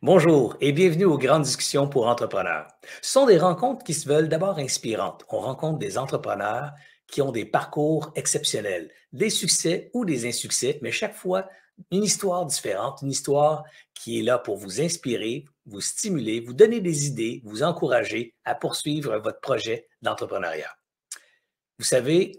Bonjour et bienvenue aux grandes discussions pour entrepreneurs. Ce sont des rencontres qui se veulent d'abord inspirantes. On rencontre des entrepreneurs qui ont des parcours exceptionnels, des succès ou des insuccès, mais chaque fois une histoire différente, une histoire qui est là pour vous inspirer, vous stimuler, vous donner des idées, vous encourager à poursuivre votre projet d'entrepreneuriat. Vous savez,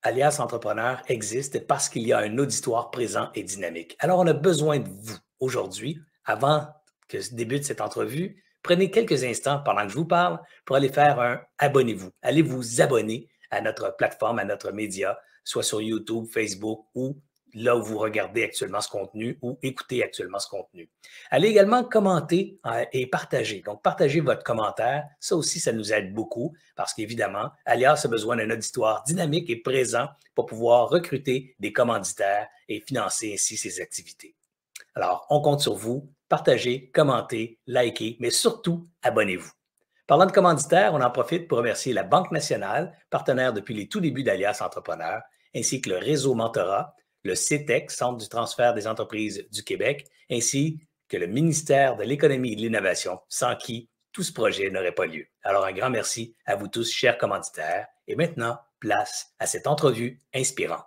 Alias Entrepreneur existe parce qu'il y a un auditoire présent et dynamique. Alors, on a besoin de vous aujourd'hui, avant que se débute cette entrevue. Prenez quelques instants pendant que je vous parle pour aller faire un abonnez-vous. Allez vous abonner à notre plateforme, à notre média, soit sur YouTube, Facebook ou là où vous regardez actuellement ce contenu ou écoutez actuellement ce contenu. Allez également commenter et partager. Donc, partagez votre commentaire. Ça aussi, ça nous aide beaucoup parce qu'évidemment, Alias a besoin d'un auditoire dynamique et présent pour pouvoir recruter des commanditaires et financer ainsi ses activités. Alors, on compte sur vous. Partagez, commentez, likez, mais surtout, abonnez-vous. Parlant de commanditaires, on en profite pour remercier la Banque nationale, partenaire depuis les tout débuts d'Alias Entrepreneur, ainsi que le réseau Mentorat, le CETEC, Centre du transfert des entreprises du Québec, ainsi que le ministère de l'Économie et de l'Innovation, sans qui tout ce projet n'aurait pas lieu. Alors, un grand merci à vous tous, chers commanditaires. Et maintenant, place à cette entrevue inspirante.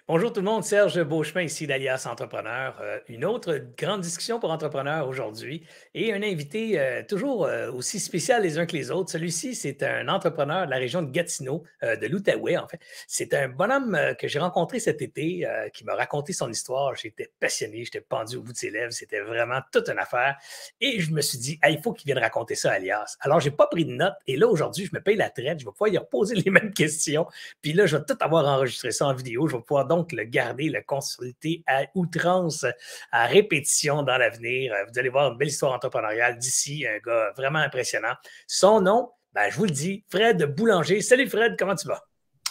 Bonjour tout le monde, Serge Beauchemin ici d'Alias Entrepreneur. Une autre grande discussion pour entrepreneurs aujourd'hui et un invité toujours aussi spécial les uns que les autres. Celui-ci, c'est un entrepreneur de la région de Gatineau, de l'Outaouais en fait. C'est un bonhomme que j'ai rencontré cet été qui m'a raconté son histoire. J'étais passionné, j'étais pendu au bout de ses lèvres. C'était vraiment toute une affaire. Et je me suis dit, il faut qu'il vienne raconter ça à Alias. Alors, je n'ai pas pris de notes et là, aujourd'hui, je me paye la traite. Je vais pouvoir y reposer les mêmes questions. Puis là, je vais tout avoir enregistré ça en vidéo. Je vais pouvoir donc le garder, le consulter à outrance, à répétition dans l'avenir. Vous allez voir une belle histoire entrepreneuriale d'ici, un gars vraiment impressionnant. Son nom, je vous le dis, Fred Boulanger. Salut Fred, comment tu vas?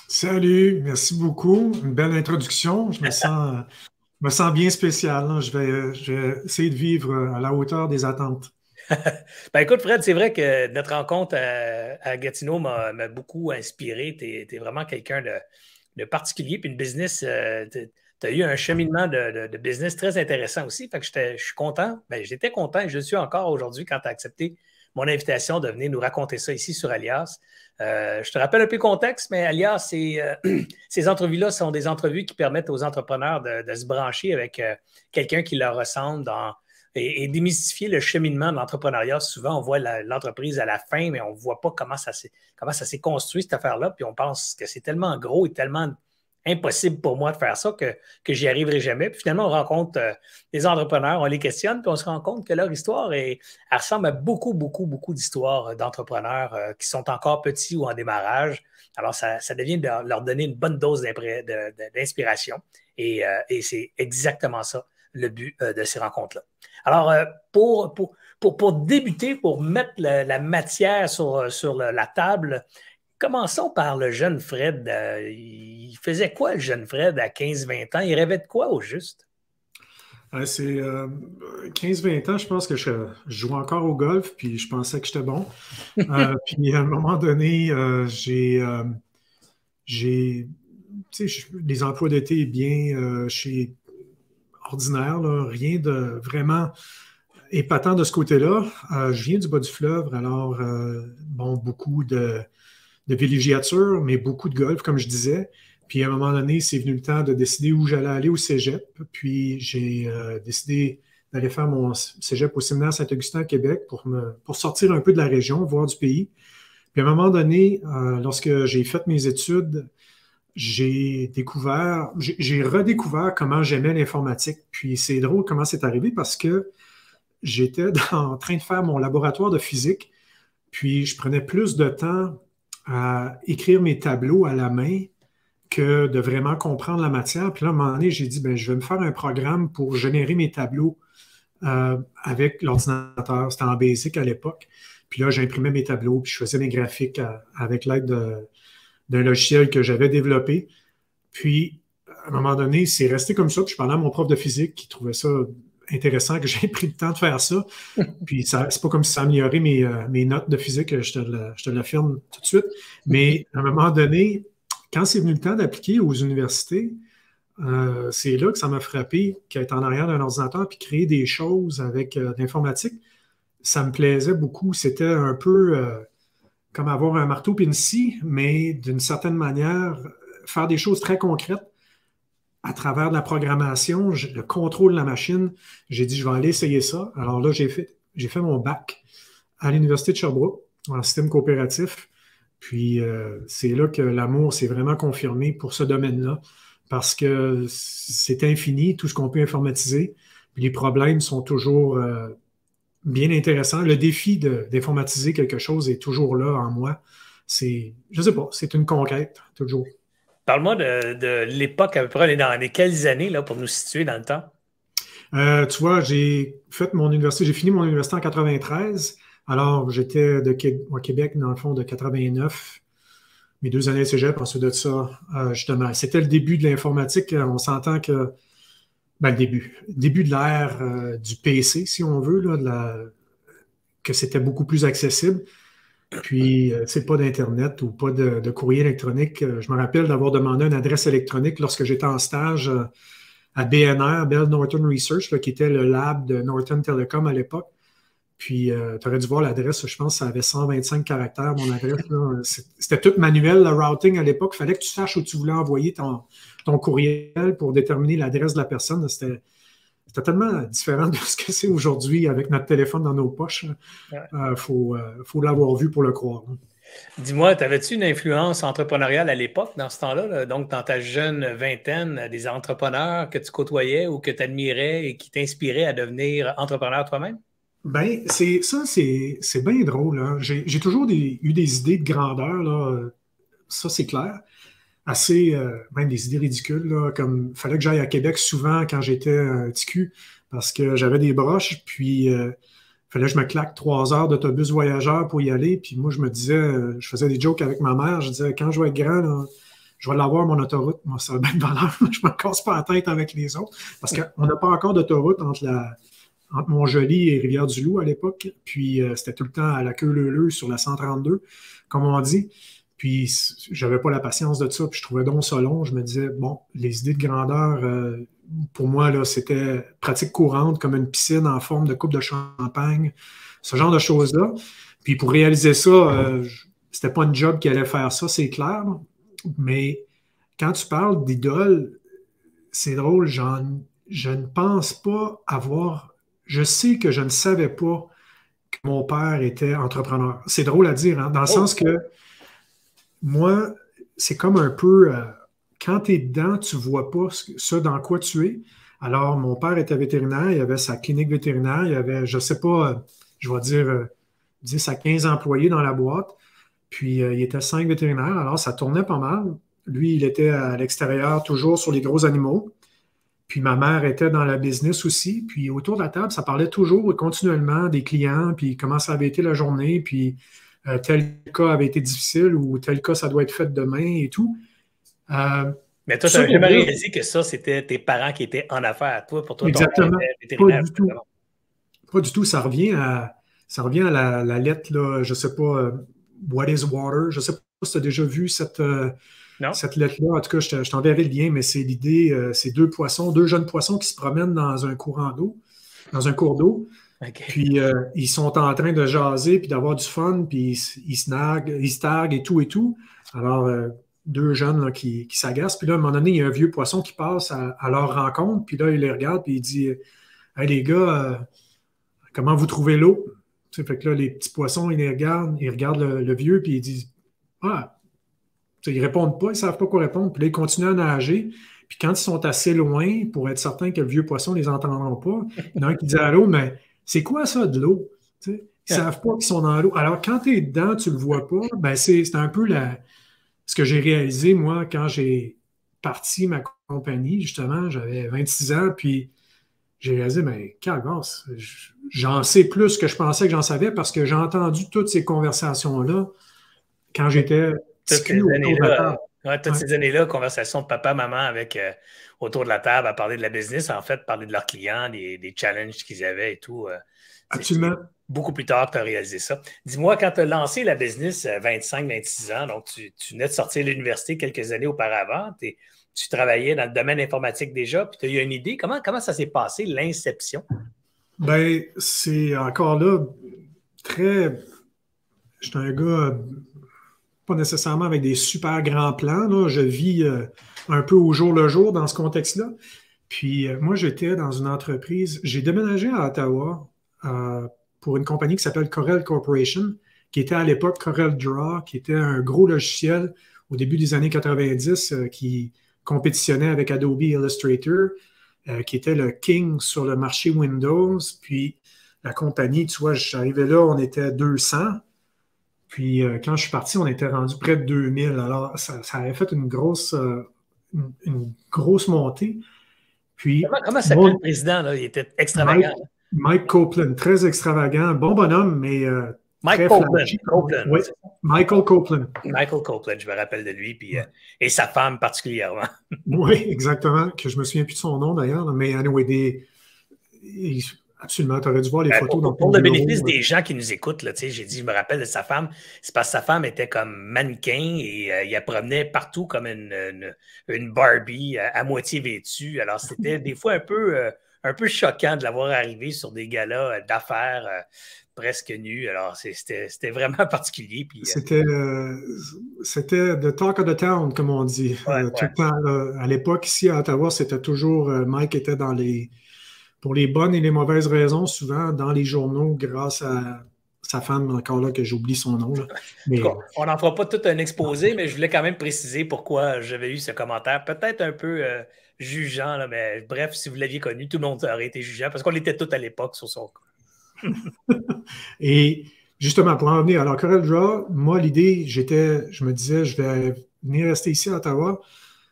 Salut, merci beaucoup. Une belle introduction. Je me sens bien spécial, là. Je vais essayer de vivre à la hauteur des attentes. Écoute, Fred, c'est vrai que notre rencontre à Gatineau m'a beaucoup inspiré. Tu es vraiment quelqu'un de particulier, puis une business, tu as eu un cheminement de business très intéressant aussi. Fait que je suis content. J'étais content et je le suis encore aujourd'hui quand tu as accepté mon invitation de venir nous raconter ça ici sur Alias. Je te rappelle un peu le contexte, mais Alias, ces entrevues-là sont des entrevues qui permettent aux entrepreneurs de se brancher avec quelqu'un qui leur ressemble et démystifier le cheminement de l'entrepreneuriat. Souvent, on voit l'entreprise à la fin, mais on ne voit pas comment ça s'est construit, cette affaire-là. Puis on pense que c'est tellement gros et tellement impossible pour moi de faire ça que j'y arriverai jamais. Puis finalement, on rencontre des entrepreneurs, on les questionne, puis on se rend compte que leur histoire elle ressemble à beaucoup, beaucoup, beaucoup d'histoires d'entrepreneurs qui sont encore petits ou en démarrage. Alors, ça devient de leur donner une bonne dose d'inspiration. Et c'est exactement ça, le but de ces rencontres-là. Alors, pour débuter, pour mettre la matière sur la table, commençons par le jeune Fred. Il faisait quoi, le jeune Fred, à 15-20 ans? Il rêvait de quoi, au juste? C'est 15-20 ans, je pense que je jouais encore au golf, puis je pensais que j'étais bon. Puis à un moment donné, les emplois d'été bien chez ordinaire, là, rien de vraiment épatant de ce côté-là. Je viens du bas du fleuve, alors beaucoup de villégiature, mais beaucoup de golf, comme je disais. Puis à un moment donné, c'est venu le temps de décider où j'allais aller au cégep. Puis j'ai décidé d'aller faire mon cégep au séminaire Saint-Augustin à Québec pour sortir un peu de la région, voir du pays. Puis à un moment donné, lorsque j'ai fait mes études, j'ai redécouvert comment j'aimais l'informatique. Puis c'est drôle comment c'est arrivé parce que j'étais en train de faire mon laboratoire de physique, puis je prenais plus de temps à écrire mes tableaux à la main que de vraiment comprendre la matière. Puis là, à un moment donné, j'ai dit, je vais me faire un programme pour générer mes tableaux avec l'ordinateur. C'était en Basic à l'époque. Puis là, j'imprimais mes tableaux, puis je faisais mes graphiques avec l'aide d'un logiciel que j'avais développé. Puis, à un moment donné, c'est resté comme ça. Puis je parlais à mon prof de physique qui trouvait ça intéressant que j'ai pris le temps de faire ça. Puis, c'est pas comme si ça améliorait mes notes de physique, je te l'affirme tout de suite. Mais à un moment donné, quand c'est venu le temps d'appliquer aux universités, c'est là que ça m'a frappé qu'être en arrière d'un ordinateur puis créer des choses avec l'informatique, ça me plaisait beaucoup. C'était un peu comme avoir un marteau puis une scie, mais d'une certaine manière, faire des choses très concrètes à travers de la programmation, le contrôle de la machine. J'ai dit, je vais aller essayer ça. Alors là, j'ai fait mon bac à l'Université de Sherbrooke en système coopératif. Puis c'est là que l'amour s'est vraiment confirmé pour ce domaine-là, parce que c'est infini, tout ce qu'on peut informatiser. Puis les problèmes sont toujours bien intéressants. Le défi d'informatiser quelque chose est toujours là en moi. Je sais pas, c'est une conquête, toujours. Parle-moi de l'époque, à peu près, on est dans les quelles années là, pour nous situer dans le temps? Tu vois, j'ai fini mon université en 93. Alors, j'étais au Québec, dans le fond, de 89. Mes 2 années de cégep, ensuite de ça, justement. C'était le début de l'informatique. On s'entend que, ben, le début de l'ère du PC, si on veut, là, que c'était beaucoup plus accessible. Puis, c'est pas d'Internet ou pas de courrier électronique. Je me rappelle d'avoir demandé une adresse électronique lorsque j'étais en stage à BNR, Bell Norton Research, là, qui était le lab de Norton Telecom à l'époque. Puis, tu aurais dû voir l'adresse, je pense que ça avait 125 caractères, mon adresse. C'était tout manuel, le routing à l'époque. Il fallait que tu saches où tu voulais envoyer ton courriel pour déterminer l'adresse de la personne. C'était tellement différent de ce que c'est aujourd'hui avec notre téléphone dans nos poches. Il faut l'avoir vu pour le croire. Dis-moi, t'avais-tu une influence entrepreneuriale à l'époque, dans ce temps-là, là? Donc, dans ta jeune vingtaine, des entrepreneurs que tu côtoyais ou que tu admirais et qui t'inspiraient à devenir entrepreneur toi-même? Ben, c'est bien drôle, hein. J'ai toujours eu des idées de grandeur, là. Ça, c'est clair. Assez, même des idées ridicules, là, comme il fallait que j'aille à Québec souvent quand j'étais un petit cul, parce que j'avais des broches, puis il fallait que je me claque 3 heures d'autobus voyageur pour y aller. Puis moi, je me disais, je faisais des jokes avec ma mère, je disais, quand je vais être grand, là, je vais l'avoir, mon autoroute. Moi, ça a bien de valeur. Je me casse pas la tête avec les autres, parce qu'on n'a pas encore d'autoroute entre Montjoly et Rivière-du-Loup à l'époque. Puis c'était tout le temps à la queue leu-leu sur la 132, comme on dit. Puis j'avais pas la patience de ça, puis je trouvais donc ça long. Je me disais, bon, les idées de grandeur, pour moi, là, c'était pratique courante, comme une piscine en forme de coupe de champagne, ce genre de choses-là. Puis pour réaliser ça, c'était pas une job qui allait faire ça, c'est clair. Mais quand tu parles d'idole, c'est drôle, je ne pense pas avoir. Je sais que je ne savais pas que mon père était entrepreneur. C'est drôle à dire, hein, dans le sens que moi, c'est comme un peu, quand tu es dedans, tu ne vois pas ce dans quoi tu es. Alors, mon père était vétérinaire, il avait sa clinique vétérinaire, il avait, je ne sais pas, je vais dire 10 à 15 employés dans la boîte, puis il était 5 vétérinaires, alors ça tournait pas mal. Lui, il était à l'extérieur, toujours sur les gros animaux. Puis ma mère était dans la business aussi. Puis autour de la table, ça parlait toujours et continuellement des clients, puis comment ça avait été la journée, puis tel cas avait été difficile ou tel cas, ça doit être fait demain et tout. Mais toi, tu n'as jamais réalisé que ça, c'était tes parents qui étaient en affaires. Toi, pour toi, exactement. Ton père était vétérinaire. Pas du tout. Pas du tout. Ça revient à la lettre, là, je ne sais pas, What is water? Je ne sais pas si tu as déjà vu cette lettre-là. En tout cas, je t'enverrai le lien, mais c'est l'idée, c'est deux jeunes poissons qui se promènent dans un cours d'eau. Okay. Puis ils sont en train de jaser, puis d'avoir du fun, puis ils se taguent et tout et tout. Alors, deux jeunes là, qui s'agacent. Puis là, à un moment donné, il y a un vieux poisson qui passe à leur rencontre, puis là, il les regarde, puis il dit « Hey les gars, comment vous trouvez l'eau? » Fait que là, les petits poissons, ils regardent le vieux, puis ils disent « Ah! » Ils ne répondent pas, ils ne savent pas quoi répondre. Puis là, ils continuent à nager. Puis quand ils sont assez loin pour être certains que le vieux poisson ne les entendra pas, il y en a un qui dit à l'eau, mais c'est quoi ça de l'eau? Ils ne savent pas qu'ils sont dans l'eau. Alors, quand tu es dedans, tu ne le vois pas. Ben, c'est un peu ce que j'ai réalisé, moi, quand j'ai parti ma compagnie, justement, j'avais 26 ans, puis j'ai réalisé, mais calvasse, j'en sais plus que je pensais que j'en savais parce que j'ai entendu toutes ces conversations-là quand j'étais toutes ces années-là, conversation de papa, maman avec autour de la table à parler de la business, en fait, parler de leurs clients, des challenges qu'ils avaient et tout. Absolument. beaucoup plus tard que tu as réalisé ça. Dis-moi, quand tu as lancé la business à 25-26 ans, donc tu venais de sortir de l'université quelques années auparavant, tu travaillais dans le domaine informatique déjà, puis tu as eu une idée. Comment ça s'est passé, l'inception? Ben, c'est encore là très. Je suis un gars pas nécessairement avec des super grands plans, là. Je vis un peu au jour le jour dans ce contexte-là. Puis moi, j'étais dans une entreprise. J'ai déménagé à Ottawa pour une compagnie qui s'appelle Corel Corporation, qui était à l'époque Corel Draw, qui était un gros logiciel au début des années 90 qui compétitionnait avec Adobe Illustrator, qui était le king sur le marché Windows. Puis la compagnie, tu vois, j'arrivais là, on était 200. Puis quand je suis parti, on était rendu près de 2000. Alors, ça avait fait une grosse montée. Puis, comment s'appelait le président? Là? Il était extravagant. Mike Copeland, très extravagant, bon bonhomme, mais Mike Copeland. Oui, Michael Copeland. Michael Copeland, je me rappelle de lui, puis, et sa femme particulièrement. Oui, exactement, que je me souviens plus de son nom d'ailleurs, mais anyway, absolument, tu aurais dû voir les photos. Pour le bénéfice des gens qui nous écoutent, là, j'ai dit, je me rappelle de sa femme, c'est parce que sa femme était comme mannequin et il la promenait partout comme une Barbie à moitié vêtue. Alors, c'était des fois un peu choquant de l'avoir arrivé sur des galas d'affaires presque nus. Alors, c'était vraiment particulier. Puis, c'était the talk of the town, comme on dit. Tout le temps, à l'époque, ici à Ottawa, c'était toujours Mike était pour les bonnes et les mauvaises raisons, souvent dans les journaux, grâce à sa femme, encore là, que j'oublie son nom. Là. Mais, on n'en fera pas tout un exposé, mais je voulais quand même préciser pourquoi j'avais eu ce commentaire, peut-être un peu jugeant, là, mais bref, si vous l'aviez connu, tout le monde aurait été jugeant, parce qu'on était tous à l'époque sur son cas. Et justement, pour en revenir, alors Corel Draw, moi, l'idée, je me disais, je vais venir rester ici à Ottawa.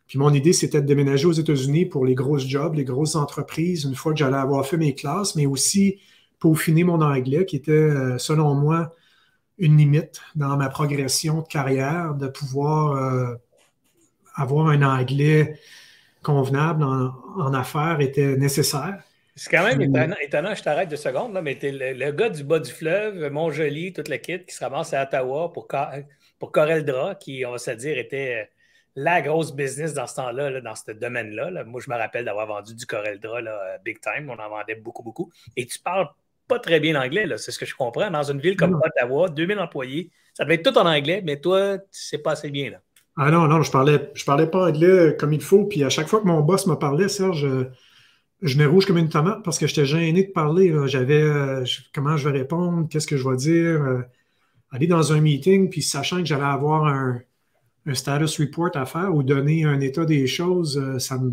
Puis mon idée, c'était de déménager aux États-Unis pour les grosses jobs, les grosses entreprises, une fois que j'allais avoir fait mes classes, mais aussi peaufiner mon anglais, qui était, selon moi, une limite dans ma progression de carrière, de pouvoir avoir un anglais convenable en affaires était nécessaire. C'est quand même étonnant, je t'arrête 2 secondes, là, mais t'es le gars du bas du fleuve, Mont-Joli, toute la kit, qui se ramasse à Ottawa pour Corel Draw, qui, on va se dire, était la grosse business dans ce temps-là, là, dans ce domaine-là. Là. Moi, je me rappelle d'avoir vendu du Corel Draw là, big time. On en vendait beaucoup, beaucoup. Et tu parles pas très bien l'anglais, là, c'est ce que je comprends. Dans une ville comme Ottawa, 2000 employés, ça devait être tout en anglais, mais toi, tu sais pas assez bien. Là. Ah non, je parlais pas anglais comme il faut. Puis à chaque fois que mon boss me parlait, Serge, je venais rouge comme une tomate parce que j'étais gêné de parler. Là. Comment je vais répondre, qu'est-ce que je vais dire. Aller dans un meeting, puis sachant que j'allais avoir un status report à faire ou donner un état des choses, ça me...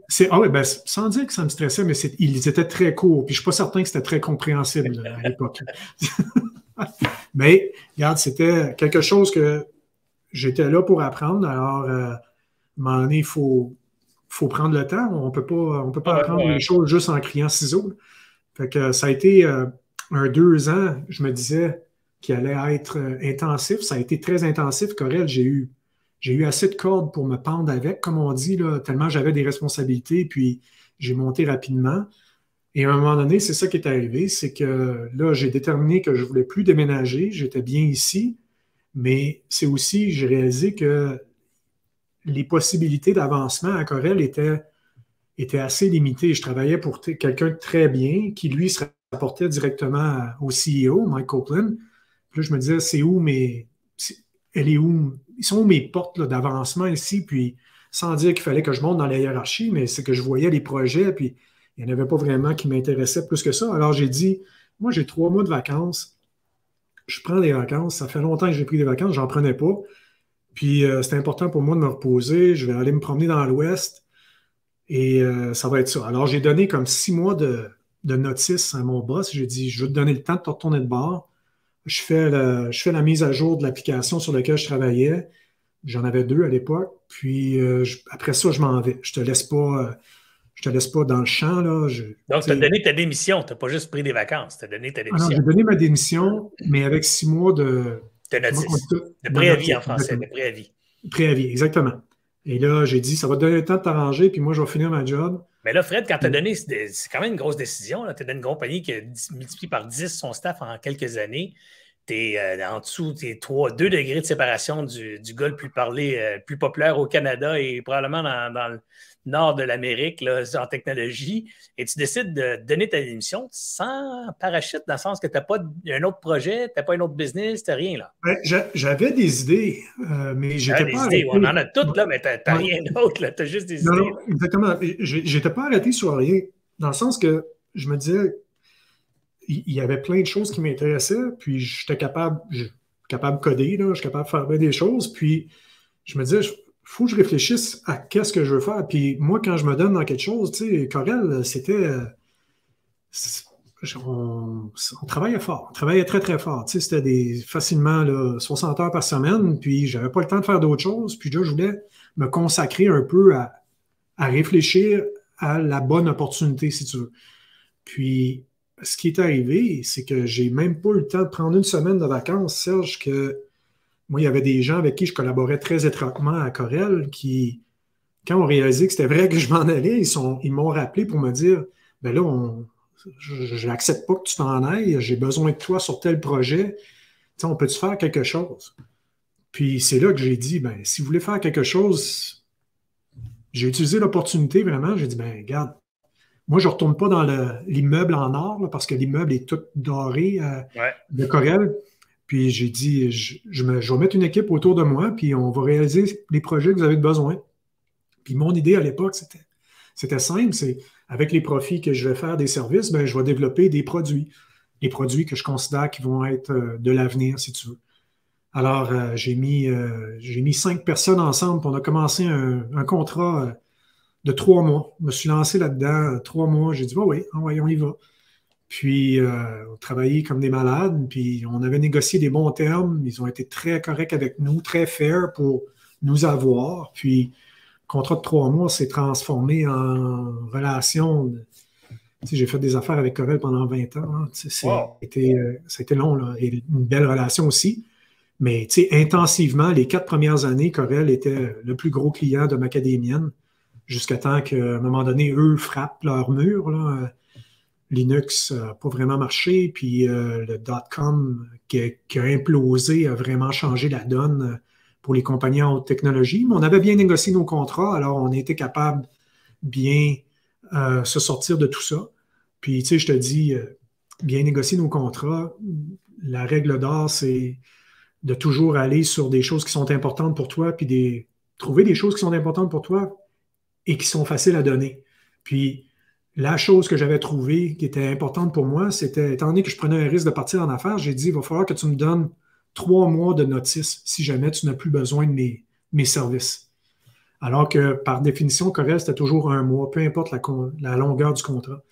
sans dire que ça me stressait, mais ils étaient très courts. Puis je ne suis pas certain que c'était très compréhensible à l'époque. Mais, regarde, c'était quelque chose que j'étais là pour apprendre. Alors, à un moment donné, il faut prendre le temps. On peut pas apprendre les choses juste en criant ciseaux. Fait que ça a été un 2 ans, je me disais, qui allait être intensif. Ça a été très intensif. Corel, j'ai eu assez de cordes pour me pendre avec, comme on dit, là, tellement j'avais des responsabilités, puis j'ai monté rapidement. Et à un moment donné, c'est ça qui est arrivé, c'est que là, j'ai déterminé que je ne voulais plus déménager, j'étais bien ici, mais c'est aussi, j'ai réalisé que les possibilités d'avancement à Corel étaient assez limitées. Je travaillais pour quelqu'un de très bien, qui lui se rapportait directement au CEO, Mike Copeland. Puis là, je me disais, ils sont où mes portes là, d'avancement ici? Puis sans dire qu'il fallait que je monte dans la hiérarchie, mais c'est que je voyais les projets, puis il n'y en avait pas vraiment qui m'intéressaient plus que ça. Alors j'ai dit, moi j'ai 3 mois de vacances, je prends des vacances, ça fait longtemps que j'ai pris des vacances, j'en prenais pas. Puis c'était important pour moi de me reposer, je vais aller me promener dans l'Ouest et ça va être ça. Alors j'ai donné comme 6 mois de notice à mon boss, j'ai dit, je veux te donner le temps de te retourner de bord. Je fais la mise à jour de l'application sur laquelle je travaillais. J'en avais 2 à l'époque. Puis après ça, je m'en vais. Je te laisse pas dans le champ. Là. Donc, tu as donné ta démission. Tu n'as pas juste pris des vacances. Tu as donné ta démission. J'ai donné ma démission, mais avec 6 mois de notice. De préavis en français. De préavis. Préavis, exactement. Et là, j'ai dit, ça va te donner le temps de t'arranger, puis moi, je vais finir ma job. Mais là, Fred, quand tu as donné, c'est quand même une grosse décision. Tu as donné une compagnie qui a multiplié par 10 son staff en quelques années. Tu es en dessous, tu es 2 degrés de séparation du gars le plus parlé, plus populaire au Canada et probablement dans le nord de l'Amérique en technologie. Et tu décides de donner ta démission sans parachute, dans le sens que tu n'as pas un autre projet, tu n'as pas un autre business, tu n'as rien là. Ben, j'avais des idées, mais j'étais pas Idées, arrêté. on en a toutes, là, mais tu n'as Ouais. rien d'autre, tu as juste des Non, idées. non, exactement. J'étais pas arrêté sur rien, dans le sens que je me disais, il y avait plein de choses qui m'intéressaient, puis j'étais capable de coder, là, je suis capable de faire bien des choses, puis je me disais, il faut que je réfléchisse à qu'est-ce que je veux faire. Puis moi, quand je me donne dans quelque chose, tu sais, Corel, on travaillait fort, on travaillait très, très fort. Tu sais, c'était facilement là, 60 heures par semaine, puis j'avais pas le temps de faire d'autres choses, puis là, je voulais me consacrer un peu à réfléchir à la bonne opportunité, si tu veux. Puis, ce qui est arrivé, c'est que j'ai même pas eu le temps de prendre une semaine de vacances, Serge, que moi, il y avait des gens avec qui je collaborais très étroitement à Corel qui, quand on réalisait que c'était vrai que je m'en allais, ils m'ont rappelé pour me dire, ben là, je n'accepte pas que tu t'en ailles, j'ai besoin de toi sur tel projet. Tu sais, on peut-tu faire quelque chose? Puis c'est là que j'ai dit, ben, si vous voulez faire quelque chose, j'ai utilisé l'opportunité vraiment. J'ai dit, ben, regarde, moi, je ne retourne pas dans l'immeuble en or, là, parce que l'immeuble est tout doré Ouais. de Corel. Puis j'ai dit, je vais mettre une équipe autour de moi, puis on va réaliser les projets que vous avez besoin. Puis mon idée à l'époque, c'était simple, c'est avec les profits que je vais faire des services, ben, je vais développer des produits. Des produits que je considère qui vont être de l'avenir, si tu veux. Alors, j'ai mis 5 personnes ensemble, puis on a commencé un contrat de 3 mois. Je me suis lancé là-dedans 3 mois. J'ai dit, bah oui, on y va. Puis, on travaillait comme des malades, puis on avait négocié des bons termes. Ils ont été très corrects avec nous, très fair pour nous avoir. Puis, le contrat de 3 mois s'est transformé en relation. Tu sais, j'ai fait des affaires avec Corel pendant 20 ans. Hein. Wow. Ça a été long, là, et une belle relation aussi. Mais tu sais, intensivement, les 4 premières années, Corel était le plus gros client de Macadamienne, jusqu'à temps qu'à un moment donné, eux frappent leur mur. Là. Linux n'a pas vraiment marché, puis le .com qui a implosé a vraiment changé la donne pour les compagnies en haute technologie. Mais on avait bien négocié nos contrats, alors on a été capable bien se sortir de tout ça. Puis, tu sais, je te dis, bien négocier nos contrats, la règle d'or, c'est de toujours aller sur des choses qui sont importantes pour toi, puis trouver des choses qui sont importantes pour toi et qui sont faciles à donner. Puis, la chose que j'avais trouvée qui était importante pour moi, c'était, étant donné que je prenais un risque de partir en affaires, j'ai dit, il va falloir que tu me donnes 3 mois de notice si jamais tu n'as plus besoin de mes services. Alors que, par définition, Corel, c'était toujours 1 mois, peu importe la longueur du contrat.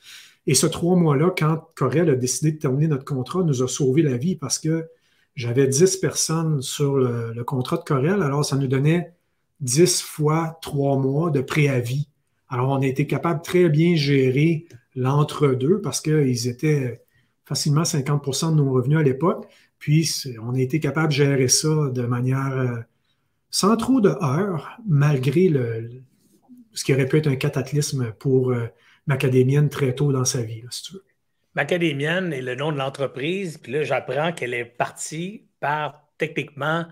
Et ce 3 mois-là, quand Corel a décidé de terminer notre contrat, nous a sauvé la vie parce que j'avais 10 personnes sur le contrat de Corel, alors ça nous donnait 10 fois 3 mois de préavis. Alors, on a été capable de très bien gérer l'entre-deux parce qu'ils étaient facilement 50% de nos revenus à l'époque. Puis, on a été capable de gérer ça de manière sans trop de heurts, malgré ce qui aurait pu être un cataclysme pour Macadamienne très tôt dans sa vie, là, si tu veux. Macadamienne est le nom de l'entreprise, puis là, j'apprends qu'elle est partie par techniquement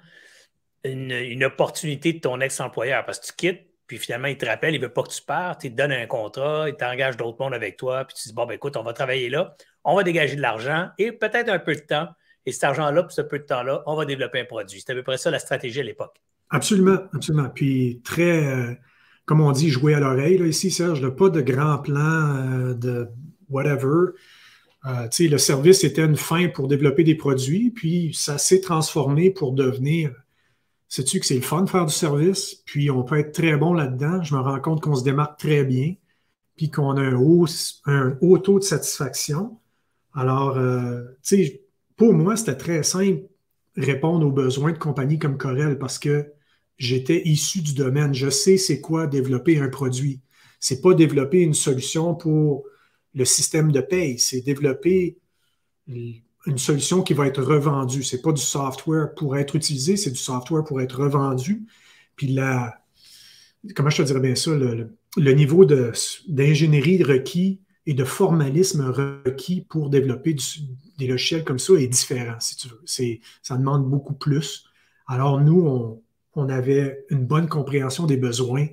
une opportunité de ton ex-employeur parce que tu quittes, puis finalement, il te rappelle, il ne veut pas que tu partes, il te donne un contrat, il t'engage d'autres mondes avec toi, puis tu dis, bon, ben écoute, on va travailler là, on va dégager de l'argent et peut-être un peu de temps, et cet argent-là, puis ce peu de temps-là, on va développer un produit. C'était à peu près ça la stratégie à l'époque. Absolument, absolument. Puis très, comme on dit, jouer à l'oreille, là, ici, Serge, là, pas de grand plan de whatever. Tu sais, le service était une fin pour développer des produits, puis ça s'est transformé pour devenir. Sais-tu que c'est le fun de faire du service, puis on peut être très bon là-dedans. Je me rends compte qu'on se démarque très bien, puis qu'on a un haut taux de satisfaction. Alors, tu sais, pour moi, c'était très simple répondre aux besoins de compagnies comme Corel parce que j'étais issu du domaine. Je sais c'est quoi développer un produit. C'est pas développer une solution pour le système de paye, c'est développer une solution qui va être revendue. C'est pas du software pour être utilisé, c'est du software pour être revendu. Puis comment je te dirais bien ça, le niveau d'ingénierie requis et de formalisme requis pour développer des logiciels comme ça est différent, si tu veux. Ça demande beaucoup plus. Alors, nous, on avait une bonne compréhension des besoins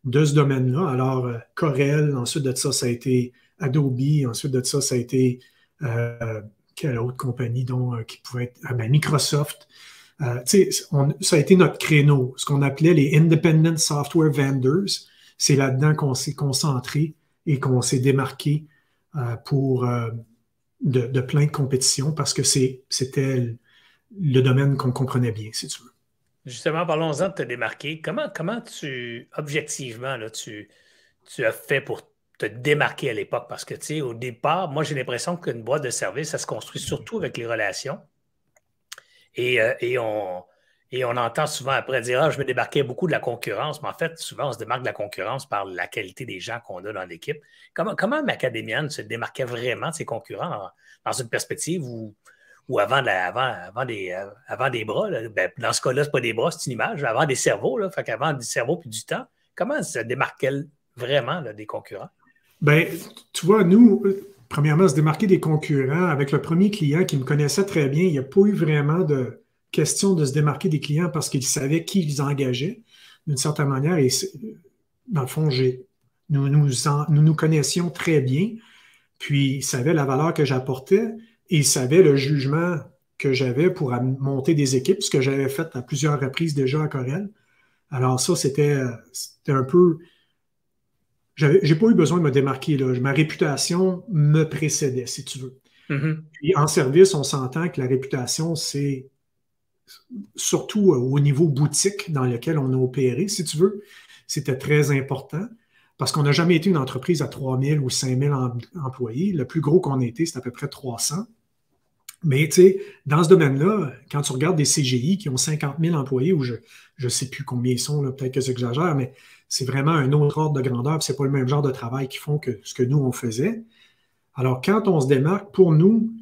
de ce domaine-là. Alors, Corel, ensuite de ça, ça a été Adobe, ensuite de ça, ça a été quelle autre compagnie qui pouvait être Microsoft. Ça a été notre créneau, ce qu'on appelait les Independent Software Vendors. C'est là-dedans qu'on s'est concentré et qu'on s'est démarqué pour de plein de compétitions parce que c'était le domaine qu'on comprenait bien, si tu veux. Justement, parlons-en de te démarquer. Comment objectivement, là, tu as fait pour te démarquer à l'époque? Parce que, tu sais, au départ, moi, j'ai l'impression qu'une boîte de service, ça se construit surtout avec les relations. Et on entend souvent après dire, je me démarquais beaucoup de la concurrence, mais en fait, souvent, on se démarque de la concurrence par la qualité des gens qu'on a dans l'équipe. Comment Macadamian se démarquait vraiment de ses concurrents dans une perspective où avant des bras, là, dans ce cas-là, ce n'est pas des bras, c'est une image, avant des cerveaux, là, fait qu'avant des cerveaux puis du temps, comment se démarquait vraiment là, des concurrents? Ben, tu vois, nous, premièrement, se démarquer des concurrents avec le premier client qui me connaissait très bien, il n'y a pas eu vraiment de question de se démarquer des clients parce qu'ils savaient qui ils engageaient d'une certaine manière. Et dans le fond, nous connaissions très bien, puis ils savaient la valeur que j'apportais et ils savaient le jugement que j'avais pour monter des équipes, ce que j'avais fait à plusieurs reprises déjà à Corel. Alors ça, c'était un peu... J'ai pas eu besoin de me démarquer, là. Ma réputation me précédait, si tu veux. Mm-hmm. Puis en service, on s'entend que la réputation, c'est surtout au niveau boutique dans lequel on a opéré, si tu veux, c'était très important parce qu'on n'a jamais été une entreprise à 3000 ou 5000 employés. Le plus gros qu'on a été, c'est à peu près 300. Mais tu sais, dans ce domaine-là, quand tu regardes des CGI qui ont 50 000 employés, ou je ne sais plus combien ils sont, peut-être que j'exagère, mais c'est vraiment un autre ordre de grandeur, ce n'est pas le même genre de travail qu'ils font que ce que nous, on faisait. Alors, quand on se démarque, pour nous,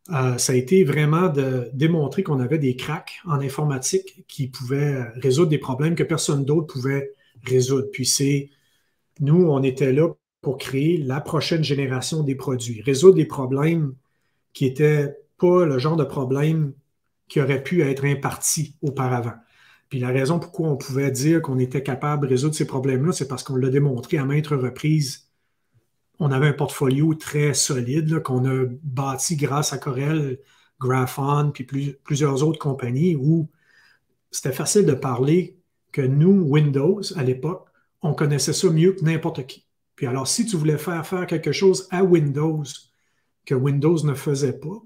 ça a été vraiment de démontrer qu'on avait des cracks en informatique qui pouvaient résoudre des problèmes que personne d'autre pouvait résoudre. Puis nous, on était là pour créer la prochaine génération des produits, résoudre des problèmes qui étaient pas le genre de problème qui aurait pu être imparti auparavant. Puis la raison pourquoi on pouvait dire qu'on était capable de résoudre ces problèmes-là, c'est parce qu'on l'a démontré à maintes reprises. On avait un portfolio très solide qu'on a bâti grâce à Corel, Graphon, puis plusieurs autres compagnies où c'était facile de parler que nous, Windows, à l'époque, on connaissait ça mieux que n'importe qui. Puis alors, si tu voulais faire quelque chose à Windows que Windows ne faisait pas,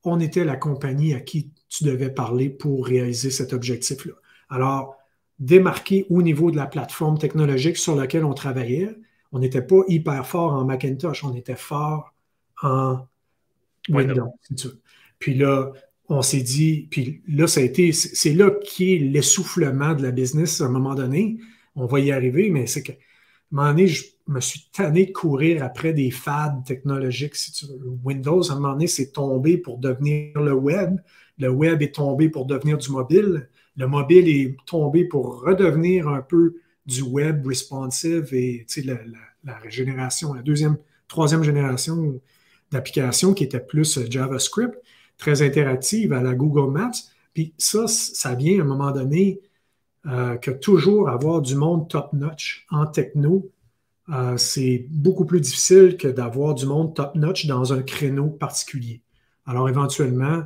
on était la compagnie à qui tu devais parler pour réaliser cet objectif-là. Alors, démarquer au niveau de la plateforme technologique sur laquelle on travaillait, on n'était pas hyper fort en Macintosh, on était fort en Windows. Puis là, on s'est dit, puis là, c'est là qui est l'essoufflement de la business à un moment donné. On va y arriver, mais c'est que, à un moment donné, je me suis tanné de courir après des fads technologiques, si tu veux. Windows, à un moment donné, c'est tombé pour devenir le web. Le web est tombé pour devenir du mobile. Le mobile est tombé pour redevenir un peu du web responsive et la génération, la troisième génération d'applications qui était plus JavaScript, très interactive à la Google Maps. Puis ça vient à un moment donné que toujours avoir du monde top-notch en techno, c'est beaucoup plus difficile que d'avoir du monde top-notch dans un créneau particulier. Alors éventuellement,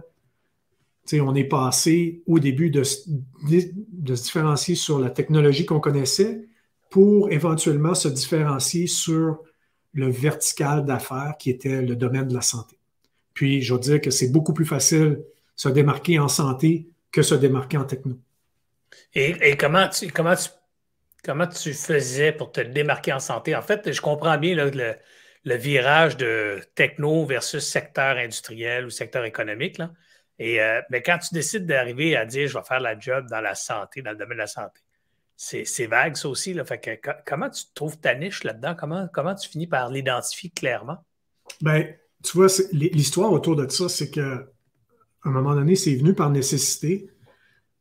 on est passé au début de se différencier sur la technologie qu'on connaissait pour éventuellement se différencier sur le vertical d'affaires qui était le domaine de la santé. Puis, je veux dire que c'est beaucoup plus facile se démarquer en santé que se démarquer en techno. Et comment tu faisais pour te démarquer en santé? En fait, je comprends bien là, le virage de techno versus secteur industriel ou secteur économique, là. Mais quand tu décides d'arriver à dire je vais faire la job dans la santé, dans le domaine de la santé, c'est vague ça aussi. Là. Fait que, comment tu trouves ta niche là-dedans? Comment tu finis par l'identifier clairement? Bien, tu vois, l'histoire autour de ça, c'est qu'à un moment donné, c'est venu par nécessité.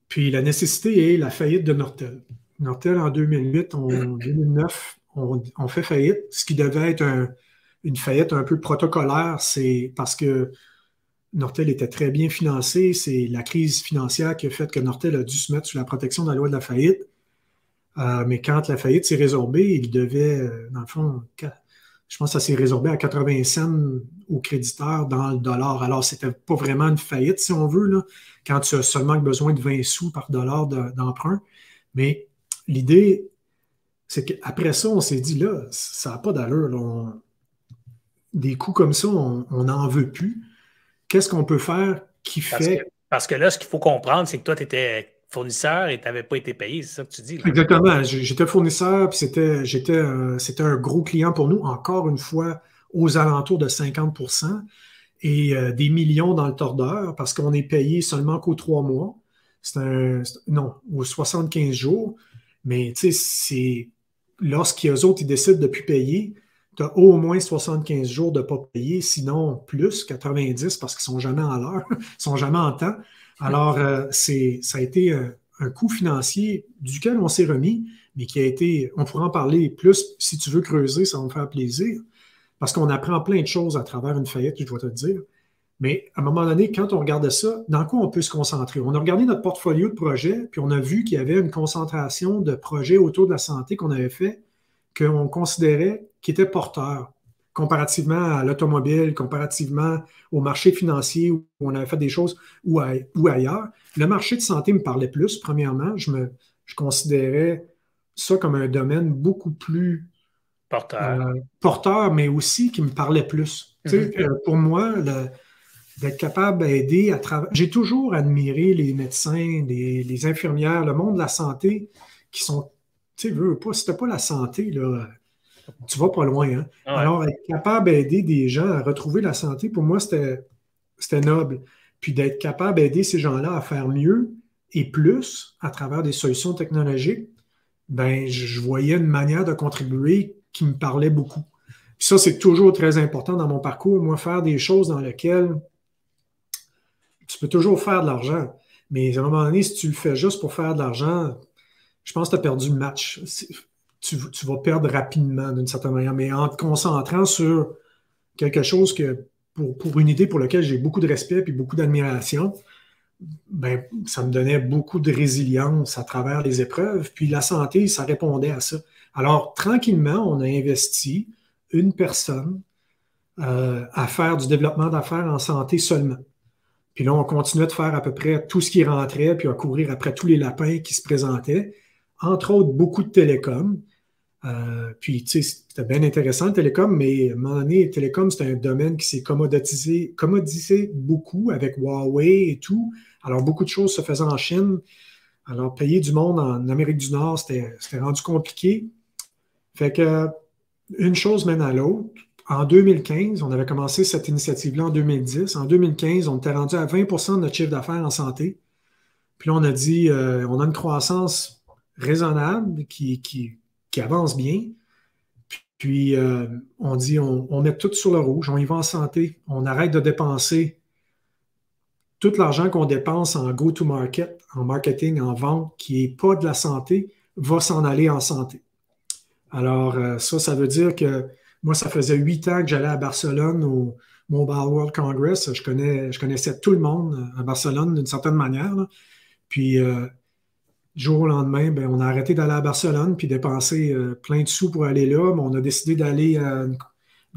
Puis la nécessité est la faillite de Nortel. Nortel, en 2008, en 2009, on fait faillite. Ce qui devait être une faillite un peu protocolaire, c'est parce que Nortel était très bien financé. C'est la crise financière qui a fait que Nortel a dû se mettre sous la protection de la loi de la faillite. Mais quand la faillite s'est résorbée, il devait, dans le fond, je pense que ça s'est résorbé à 80 cents aux créditeurs dans le dollar. Alors, c'était pas vraiment une faillite, si on veut, là, quand tu as seulement besoin de 20 sous par dollar d'emprunt. Mais l'idée, c'est qu'après ça, on s'est dit, là, ça n'a pas d'allure. Là. Des coûts comme ça, on n'en veut plus. Qu'est-ce qu'on peut faire qui fait... Parce que là, ce qu'il faut comprendre, c'est que toi, tu étais fournisseur et tu n'avais pas été payé, c'est ça que tu dis, là? Exactement. J'étais fournisseur, puis c'était un gros client pour nous, encore une fois, aux alentours de 50%, et des millions dans le tordeur, parce qu'on est payé seulement qu'aux 3 mois. Non, aux 75 jours. Mais tu sais, c'est lorsqu'eux autres, ils décident de ne plus payer, tu as au moins 75 jours de ne pas payer, sinon plus, 90, parce qu'ils ne sont jamais à l'heure, ils ne sont jamais en temps. Alors, ça a été un coût financier duquel on s'est remis, mais qui a été, on pourra en parler plus, si tu veux creuser, ça va me faire plaisir, parce qu'on apprend plein de choses à travers une faillite, je dois te le dire. Mais à un moment donné, quand on regardait ça, dans quoi on peut se concentrer? On a regardé notre portfolio de projets, puis on a vu qu'il y avait une concentration de projets autour de la santé qu'on avait fait, qu'on considérait qui étaient porteurs, comparativement à l'automobile, comparativement au marché financier où on avait fait des choses ou ailleurs. Le marché de santé me parlait plus, premièrement. Je considérais ça comme un domaine beaucoup plus porteur, mais aussi qui me parlait plus. Pour moi, d'être capable d'aider à travers... J'ai toujours admiré les médecins, les infirmières, le monde de la santé qui sont... Tu sais, veux pas, si t'as pas la santé, là, tu vas pas loin. Hein? Ouais. Alors, être capable d'aider des gens à retrouver la santé, pour moi, c'était noble. Puis d'être capable d'aider ces gens-là à faire mieux et plus à travers des solutions technologiques, ben, je voyais une manière de contribuer qui me parlait beaucoup. Puis ça, c'est toujours très important dans mon parcours. Moi, faire des choses dans lesquelles tu peux toujours faire de l'argent. Mais à un moment donné, si tu le fais juste pour faire de l'argent, je pense que tu as perdu le match. Tu vas perdre rapidement d'une certaine manière. Mais en te concentrant sur quelque chose que, pour une idée pour laquelle j'ai beaucoup de respect et beaucoup d'admiration, ben, ça me donnait beaucoup de résilience à travers les épreuves. Puis la santé, ça répondait à ça. Alors, tranquillement, on a investi une personne à faire du développement d'affaires en santé seulement. Puis là, on continuait de faire à peu près tout ce qui rentrait, puis à courir après tous les lapins qui se présentaient. Entre autres, beaucoup de télécom. Puis, tu sais, c'était bien intéressant, le télécom, mais à un moment donné, le télécom, c'était un domaine qui s'est commodisé beaucoup avec Huawei et tout. Alors, beaucoup de choses se faisaient en Chine. Alors, payer du monde en Amérique du Nord, c'était rendu compliqué. Fait que, une chose mène à l'autre. En 2015, on avait commencé cette initiative-là en 2010. En 2015, on était rendu à 20% de notre chiffre d'affaires en santé. Puis là, on a dit, on a une croissance raisonnable qui avance bien. Puis, on dit, on met tout sur le rouge, on y va en santé. On arrête de dépenser tout l'argent qu'on dépense en go-to-market, en marketing, en vente, qui n'est pas de la santé, va s'en aller en santé. Alors, ça veut dire que moi, ça faisait 8 ans que j'allais à Barcelone au Mobile World Congress. Je connaissais tout le monde à Barcelone d'une certaine manière. Là. Puis, du jour au lendemain, ben, on a arrêté d'aller à Barcelone puis dépenser plein de sous pour aller là. Mais on a décidé d'aller à une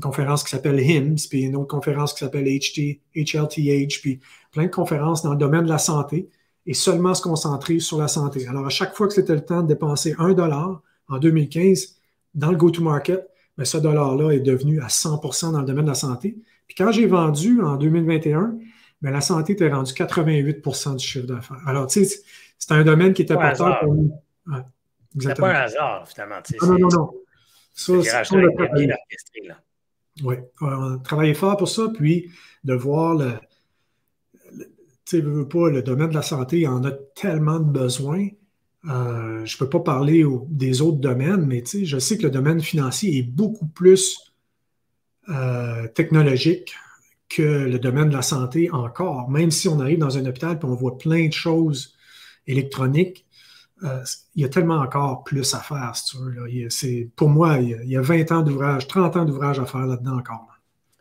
conférence qui s'appelle HIMSS, puis une autre conférence qui s'appelle HLTH, puis plein de conférences dans le domaine de la santé et seulement se concentrer sur la santé. Alors, à chaque fois que c'était le temps de dépenser $1 en 2015 dans le go-to-market, mais ce dollar-là est devenu à 100% dans le domaine de la santé. Puis quand j'ai vendu en 2021, bien, la santé était rendue 88% du chiffre d'affaires. Alors, tu sais, c'était un domaine qui était porteur pour nous. Ouais, c'était pas un hasard, finalement. Non. Ça, c'est bien orchestré, là. Oui, on a travaillé fort pour ça, puis de voir tu sais, pas, le domaine de la santé, il y en a tellement de besoins. Je ne peux pas parler des autres domaines, mais je sais que le domaine financier est beaucoup plus technologique que le domaine de la santé encore. Même si on arrive dans un hôpital et on voit plein de choses électroniques, il y a tellement encore plus à faire, si tu veux. Là. Pour moi, il y a 20 ans d'ouvrage, 30 ans d'ouvrage à faire là-dedans encore. Là.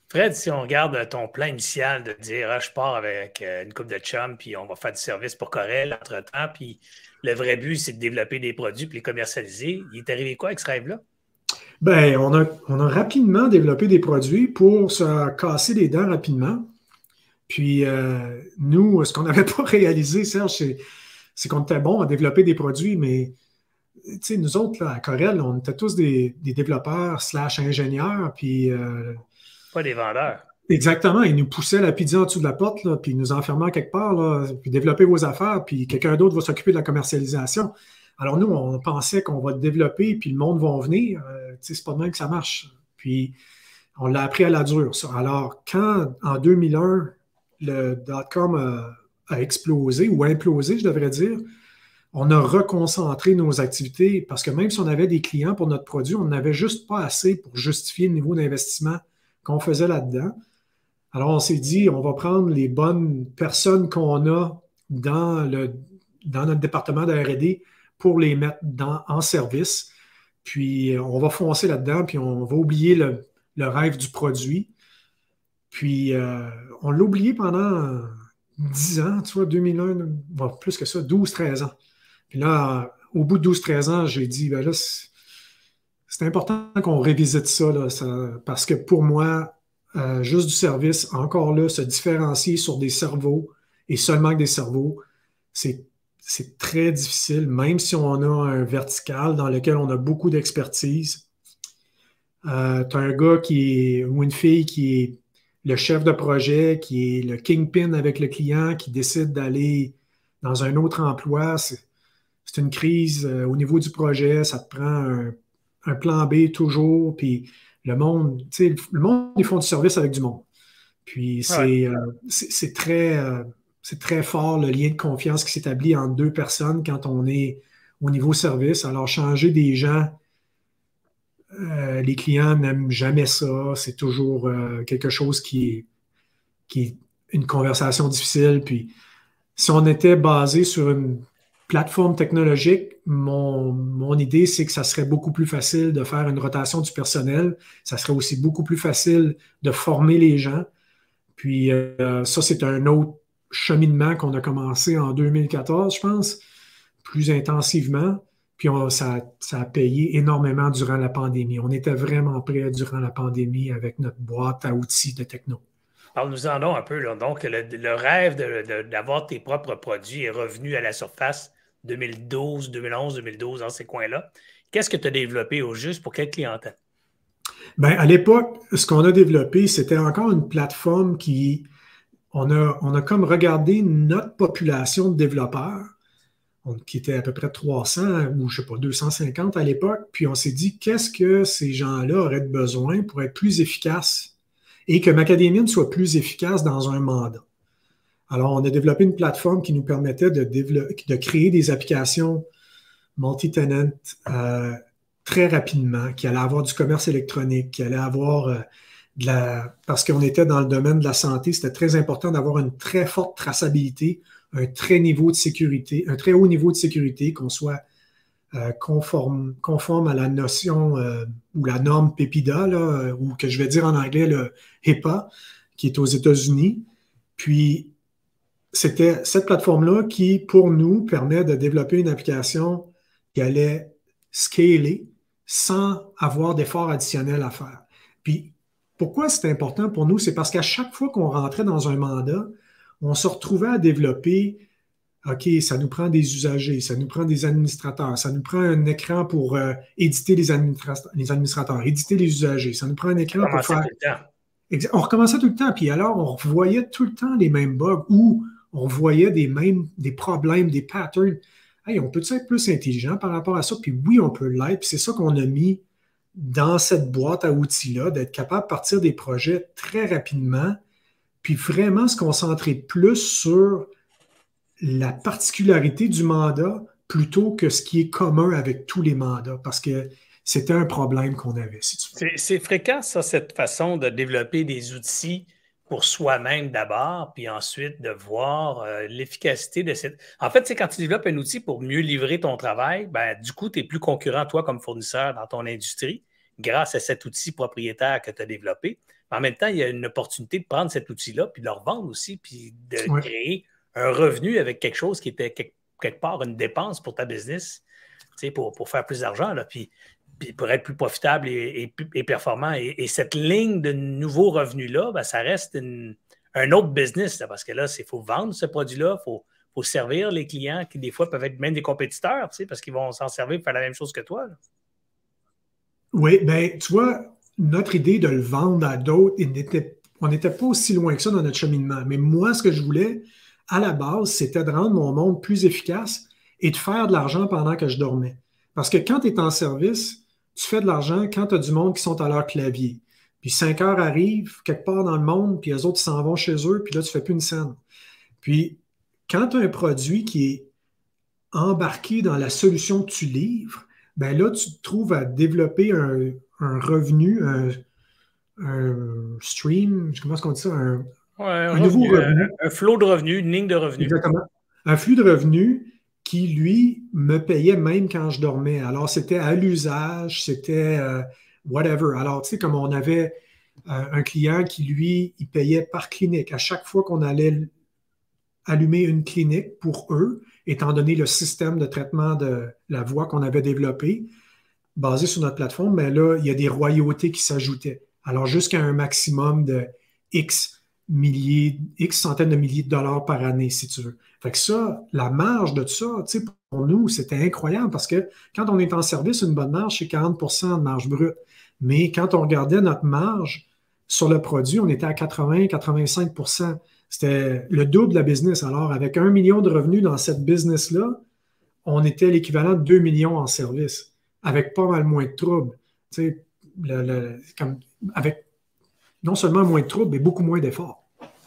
Fred, si on regarde ton plan initial de dire je pars avec une coupe de chum, puis on va faire du service pour Corel entre-temps, puis le vrai but, c'est de développer des produits puis les commercialiser. Il est arrivé quoi avec ce rêve-là? Ben, on a rapidement développé des produits pour se casser les dents rapidement. Puis nous, ce qu'on n'avait pas réalisé, Serge, c'est qu'on était bon à développer des produits, mais nous autres, là, à Corel, on était tous des développeurs / ingénieurs, puis Pas des vendeurs. exactement, ils nous poussaient la pizza en dessous de la porte, là, puis ils nous enfermaient quelque part, là, puis développer vos affaires, puis quelqu'un d'autre va s'occuper de la commercialisation. Alors nous, on pensait qu'on va développer, puis le monde va en venir. C'est pas de même que ça marche. Puis on l'a appris à la dure, ça. Alors, quand en 2001, le dot-com a explosé, ou implosé, je devrais dire, on a reconcentré nos activités parce que même si on avait des clients pour notre produit, on n'avait juste pas assez pour justifier le niveau d'investissement qu'on faisait là-dedans. Alors, on s'est dit, on va prendre les bonnes personnes qu'on a dans notre département de R&D pour les mettre en service. Puis, on va foncer là-dedans, puis on va oublier le rêve du produit. Puis, on l'a oublié pendant 10 ans, tu vois, 2001, bon, plus que ça, 12-13 ans. Puis là, au bout de 12-13 ans, j'ai dit, ben là, c'est important qu'on révisite ça, là, parce que pour moi, juste du service, encore là, se différencier sur des cerveaux et seulement que des cerveaux, c'est très difficile, même si on a un vertical dans lequel on a beaucoup d'expertise. Tu as un gars ou une fille qui est le chef de projet, qui est le kingpin avec le client, qui décide d'aller dans un autre emploi. C'est une crise au niveau du projet, ça te prend un plan B toujours, puis le monde, le monde, ils font du service avec du monde. Puis c'est très fort le lien de confiance qui s'établit entre deux personnes quand on est au niveau service. Alors, changer des gens, les clients n'aiment jamais ça. C'est toujours quelque chose qui est une conversation difficile. Puis, si on était basé sur une plateforme technologique, mon idée, c'est que ça serait beaucoup plus facile de faire une rotation du personnel. Ça serait aussi beaucoup plus facile de former les gens. Puis ça, c'est un autre cheminement qu'on a commencé en 2014, je pense, plus intensivement. Puis ça a payé énormément durant la pandémie. On était vraiment prêts durant la pandémie avec notre boîte à outils de techno. Parle-nous-en donc un peu. Là. Donc, le rêve d'avoir tes propres produits est revenu à la surface 2012, 2011, 2012, dans ces coins-là. Qu'est-ce que tu as développé au juste pour quelle clientèle? Bien, à l'époque, ce qu'on a développé, c'était encore une plateforme on a comme regardé notre population de développeurs, qui était à peu près 300 ou je ne sais pas, 250 à l'époque, puis on s'est dit, qu'est-ce que ces gens-là auraient besoin pour être plus efficaces et que Macadamia soit plus efficace dans un mandat. Alors, on a développé une plateforme qui nous permettait de créer des applications multi-tenant très rapidement, qui allait avoir du commerce électronique, qui allait avoir parce qu'on était dans le domaine de la santé, c'était très important d'avoir une très forte traçabilité, un très haut niveau de sécurité, qu'on soit conforme à la notion ou la norme PEPIDA, là, ou que je vais dire en anglais le HIPAA, qui est aux États-Unis. Puis, c'était cette plateforme-là qui, pour nous, permet de développer une application qui allait scaler sans avoir d'efforts additionnels à faire. Puis, pourquoi c'est important pour nous? C'est parce qu'à chaque fois qu'on rentrait dans un mandat, on se retrouvait à développer, OK, ça nous prend des usagers, ça nous prend des administrateurs, ça nous prend un écran pour éditer les administrateurs, éditer les usagers, ça nous prend un écran pour faire... On recommençait tout le temps, puis alors on revoyait tout le temps les mêmes bugs ou on voyait des problèmes, des patterns. Hey, on peut être plus intelligent par rapport à ça? Puis oui, on peut l'être. Puis c'est ça qu'on a mis dans cette boîte à outils-là, d'être capable de partir des projets très rapidement, puis vraiment se concentrer plus sur la particularité du mandat plutôt que ce qui est commun avec tous les mandats, parce que c'était un problème qu'on avait, si tu veux. C'est fréquent, ça, cette façon de développer des outils pour soi-même d'abord, puis ensuite de voir l'efficacité de cette... En fait, c'est quand tu développes un outil pour mieux livrer ton travail, ben, du coup, tu es plus concurrent, toi, comme fournisseur dans ton industrie, grâce à cet outil propriétaire que tu as développé. Mais en même temps, il y a une opportunité de prendre cet outil-là, puis de le revendre aussi, puis de Ouais. créer un revenu avec quelque chose qui était quelque part une dépense pour ta business, pour faire plus d'argent. Là. Puis pour être plus profitable et performant. Et cette ligne de nouveaux revenus-là, ben, ça reste un autre business, là, parce que là, il faut vendre ce produit-là, faut servir les clients qui, des fois, peuvent être même des compétiteurs, parce qu'ils vont s'en servir pour faire la même chose que toi. Là. Oui, bien, tu vois, notre idée de le vendre à d'autres, on n'était pas aussi loin que ça dans notre cheminement. Mais moi, ce que je voulais, à la base, c'était de rendre mon monde plus efficace et de faire de l'argent pendant que je dormais. Parce que quand tu es en service, tu fais de l'argent quand tu as du monde qui sont à leur clavier. Puis 5 heures arrivent quelque part dans le monde, puis les autres s'en vont chez eux, puis là, tu ne fais plus une scène. Puis quand tu as un produit qui est embarqué dans la solution que tu livres, ben là, tu te trouves à développer un revenu, un stream, comment est-ce qu'on dit ça? Un nouveau revenu. Un flot de revenus, une ligne de revenus. Exactement. Un flux de revenus qui, lui, me payait même quand je dormais. Alors, c'était à l'usage, c'était whatever. Alors, tu sais, comme on avait un client qui, lui, il payait par clinique. À chaque fois qu'on allait allumer une clinique pour eux, étant donné le système de traitement de la voix qu'on avait développé, basé sur notre plateforme, mais là, il y a des royautés qui s'ajoutaient. Alors, jusqu'à un maximum de X centaines de milliers de dollars par année, si tu veux. Fait que ça, la marge de ça, tu sais, pour nous, c'était incroyable parce que quand on est en service, une bonne marge, c'est 40 de marge brute. Mais quand on regardait notre marge sur le produit, on était à 80-85. C'était le double de la business. Alors, avec 1 million de revenus dans cette business-là, on était l'équivalent de 2 millions en service, avec pas mal moins de troubles. Tu sais, avec non seulement moins de troubles, mais beaucoup moins d'efforts.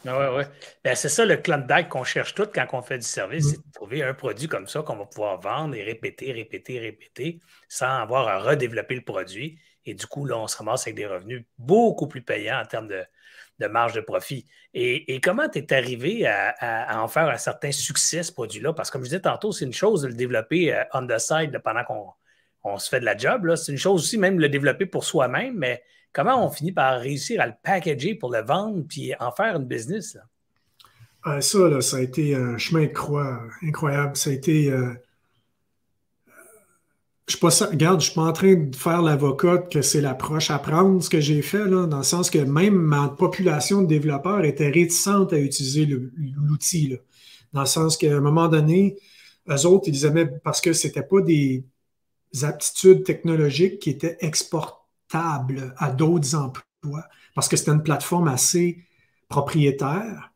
Oui, oui. Ben, c'est ça le Klondike qu'on cherche tout quand on fait du service, c'est de trouver un produit comme ça qu'on va pouvoir vendre et répéter, sans avoir à redévelopper le produit. Et du coup, là, on se ramasse avec des revenus beaucoup plus payants en termes de marge de profit. Et comment tu es arrivé à en faire un certain succès, ce produit-là? Parce que comme je disais tantôt, c'est une chose de le développer on the side là, pendant qu'on se fait de la job. Là. C'est une chose aussi même de le développer pour soi-même, mais comment on finit par réussir à le packager pour le vendre puis en faire une business? Là? Ça, là, ça a été un chemin de croix incroyable. Ça a été... je suis pas ça, regarde, je suis pas en train de faire l'avocat que c'est l'approche à prendre, ce que j'ai fait, là, dans le sens que même ma population de développeurs était réticente à utiliser l'outil. Là. Dans le sens qu'à un moment donné, eux autres, ils aimaient parce que c'était pas des aptitudes technologiques qui étaient exportables à d'autres emplois, parce que c'était une plateforme assez propriétaire.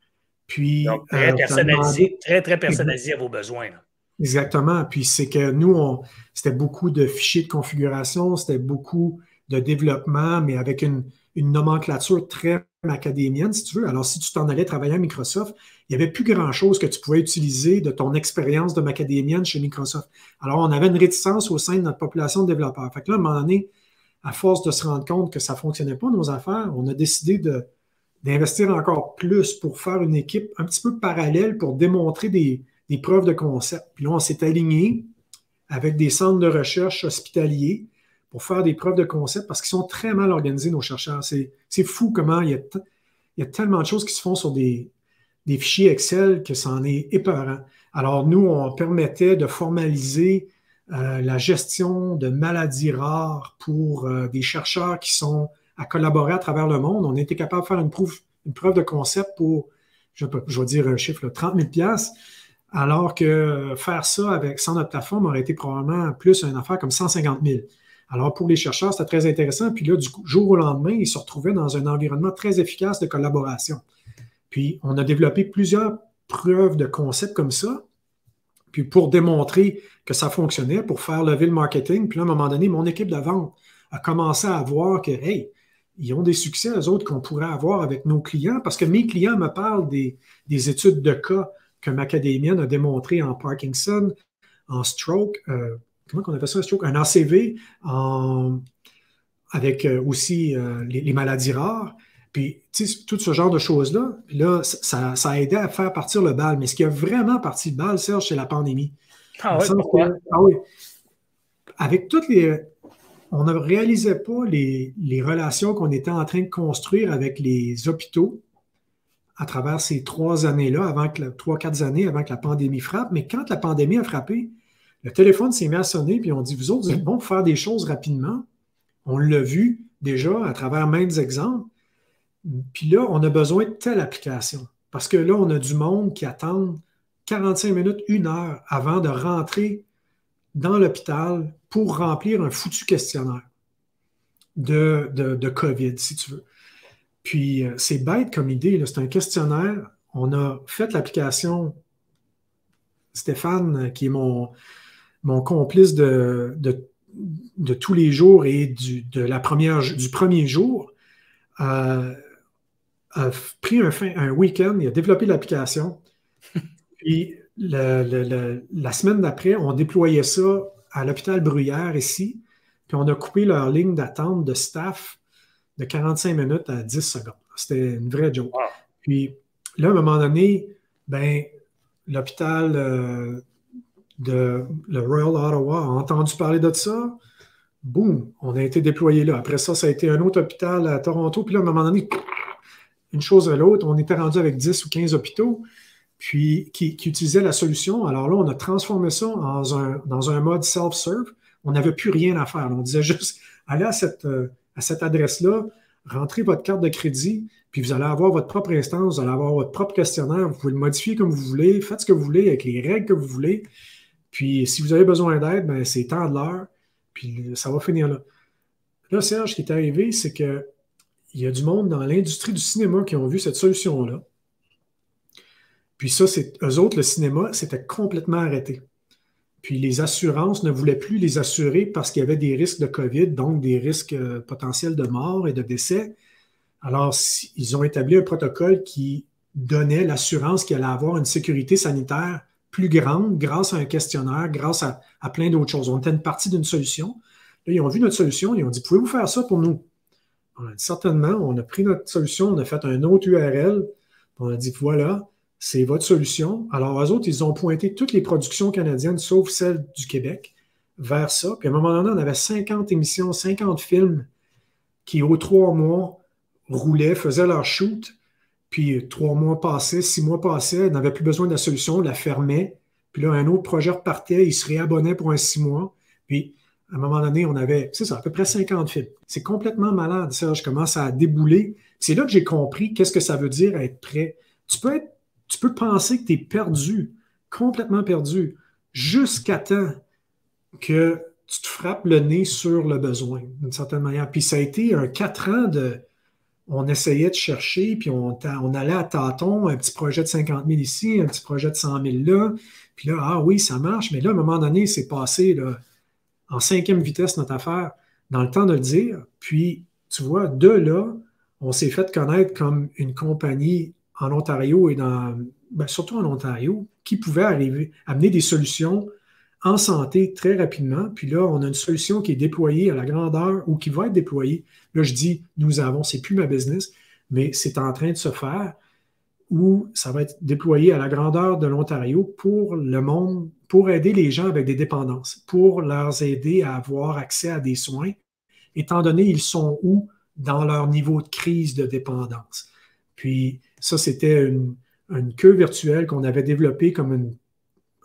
Puis, donc, très personnalisé, très personnalisé à vos besoins. Là. Exactement. Puis c'est que nous, c'était beaucoup de fichiers de configuration, c'était beaucoup de développement, mais avec une nomenclature très académienne, si tu veux. Alors, si tu t'en allais travailler à Microsoft, il n'y avait plus grand-chose que tu pouvais utiliser de ton expérience de macadémienne chez Microsoft. Alors, on avait une réticence au sein de notre population de développeurs. Fait que là, à un moment donné, à force de se rendre compte que ça ne fonctionnait pas, nos affaires, on a décidé d'investir encore plus pour faire une équipe un petit peu parallèle pour démontrer des preuves de concept. Puis là, on s'est aligné avec des centres de recherche hospitaliers pour faire des preuves de concept parce qu'ils sont très mal organisés, nos chercheurs. C'est fou comment il y a tellement de choses qui se font sur des fichiers Excel que c'en est épeurant. Alors, nous, on permettait de formaliser la gestion de maladies rares pour des chercheurs qui sont à collaborer à travers le monde. On était capable de faire une preuve de concept pour, je vais dire un chiffre, là, 30 000 $. Alors que faire ça sans notre plateforme aurait été probablement plus une affaire comme 150 000. Alors, pour les chercheurs, c'était très intéressant. Puis là, du coup, jour au lendemain, ils se retrouvaient dans un environnement très efficace de collaboration. Puis, on a développé plusieurs preuves de concept comme ça, puis pour démontrer que ça fonctionnait, pour faire lever le marketing. Puis là, à un moment donné, mon équipe de vente a commencé à voir que, hey, ils ont des succès, eux autres, qu'on pourrait avoir avec nos clients, parce que mes clients me parlent des études de cas que Macadamian a démontré en Parkinson, en stroke, comment on appelle ça, un stroke? Un ACV, avec aussi les maladies rares. Puis, tu sais, tout ce genre de choses-là, là, ça a aidé à faire partir le bal. Mais ce qui a vraiment parti le bal, Serge, c'est la pandémie. Dans Ah le oui, sens que, pourquoi? ah oui, avec toutes les. On ne réalisait pas les relations qu'on était en train de construire avec les hôpitaux à travers ces 3 années-là, trois, 4 années avant que la pandémie frappe. Mais quand la pandémie a frappé, le téléphone s'est mis à sonner, puis on dit, vous autres, vous êtes bons pour faire des choses rapidement. On l'a vu déjà à travers maintes exemples. Puis là, on a besoin de telle application. Parce que là, on a du monde qui attend 45 minutes, 1 heure avant de rentrer dans l'hôpital pour remplir un foutu questionnaire de COVID, si tu veux. Puis, c'est bête comme idée, là. C'est un questionnaire. On a fait l'application, Stéphane, qui est mon complice de tous les jours et du premier jour, a pris un week-end, il a développé l'application. Puis, la semaine d'après, on déployait ça à l'hôpital Bruyère ici. Puis, on a coupé leur ligne d'attente de staff de 45 minutes à 10 secondes. C'était une vraie joke. Wow. Puis là, à un moment donné, ben, l'hôpital le Royal Ottawa a entendu parler de ça. Boum, on a été déployé là. Après ça, ça a été un autre hôpital à Toronto. Puis là, à un moment donné, une chose à l'autre, on était rendu avec 10 ou 15 hôpitaux puis qui utilisaient la solution. Alors là, on a transformé ça dans un mode self-serve. On n'avait plus rien à faire. On disait juste, allez à cette adresse-là, rentrez votre carte de crédit, puis vous allez avoir votre propre instance, vous allez avoir votre propre questionnaire, vous pouvez le modifier comme vous voulez, faites ce que vous voulez avec les règles que vous voulez. Puis si vous avez besoin d'aide, ben, c'est temps de l'heure, puis ça va finir là. Là, Serge, ce qui est arrivé, c'est qu'il y a du monde dans l'industrie du cinéma qui ont vu cette solution-là. Puis ça, eux autres, le cinéma, c'était complètement arrêté. Puis les assurances ne voulaient plus les assurer parce qu'il y avait des risques de COVID, donc des risques potentiels de mort et de décès. Alors, ils ont établi un protocole qui donnait l'assurance qu'il allait avoir une sécurité sanitaire plus grande grâce à un questionnaire, grâce à plein d'autres choses. On était une partie d'une solution. Là, ils ont vu notre solution, ils ont dit, pouvez-vous faire ça pour nous? On a dit, certainement, on a pris notre solution, on a fait un autre URL, on a dit, voilà, c'est votre solution. Alors, eux autres, ils ont pointé toutes les productions canadiennes, sauf celles du Québec, vers ça. Puis à un moment donné, on avait 50 émissions, 50 films qui, aux 3 mois, roulaient, faisaient leur shoot. Puis 3 mois passaient, 6 mois passaient, ils n'avaient plus besoin de la solution, on la fermait. Puis là, un autre projet repartait, ils se réabonnaient pour un 6 mois. Puis à un moment donné, on avait, c'est ça, à peu près 50 films. C'est complètement malade, ça. Je commence à débouler. C'est là que j'ai compris qu'est-ce que ça veut dire être prêt. Tu peux penser que tu es perdu, complètement perdu, jusqu'à temps que tu te frappes le nez sur le besoin, d'une certaine manière. Puis ça a été un 4 ans on essayait de chercher, puis on allait à tâtons, un petit projet de 50 000 ici, un petit projet de 100 000 là. Puis là, ah oui, ça marche. Mais là, à un moment donné, c'est passé là, en 5e vitesse notre affaire, dans le temps de le dire. Puis, tu vois, de là, on s'est fait connaître comme une compagnie en Ontario et surtout en Ontario, qui pouvait amener des solutions en santé très rapidement. Puis là, on a une solution qui est déployée à la grandeur ou qui va être déployée. Là, je dis, c'est plus ma business, mais c'est en train de se faire où ça va être déployé à la grandeur de l'Ontario pour le monde, pour aider les gens avec des dépendances, pour leur aider à avoir accès à des soins, étant donné ils sont où dans leur niveau de crise de dépendance. Puis ça, c'était une queue virtuelle qu'on avait développée comme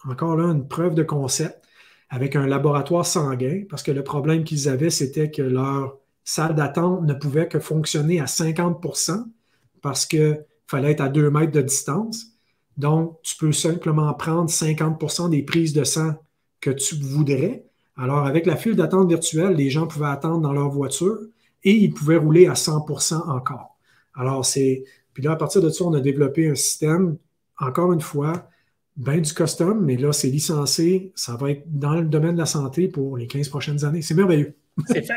encore là, une preuve de concept avec un laboratoire sanguin, parce que le problème qu'ils avaient, c'était que leur salle d'attente ne pouvait que fonctionner à 50 parce qu'il fallait être à 2 mètres de distance. Donc, tu peux simplement prendre 50 des prises de sang que tu voudrais. Alors, avec la file d'attente virtuelle, les gens pouvaient attendre dans leur voiture et ils pouvaient rouler à 100 encore. Alors, puis là, à partir de ça, on a développé un système, encore une fois, bien du custom, mais là, c'est licencié. Ça va être dans le domaine de la santé pour les 15 prochaines années. C'est merveilleux.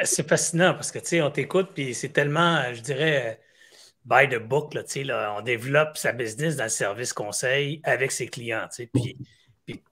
C'est fascinant parce que, tu sais, on t'écoute, puis c'est tellement, je dirais, by the book, là, tu sais, là, on développe sa business dans le service conseil avec ses clients, tu sais, puis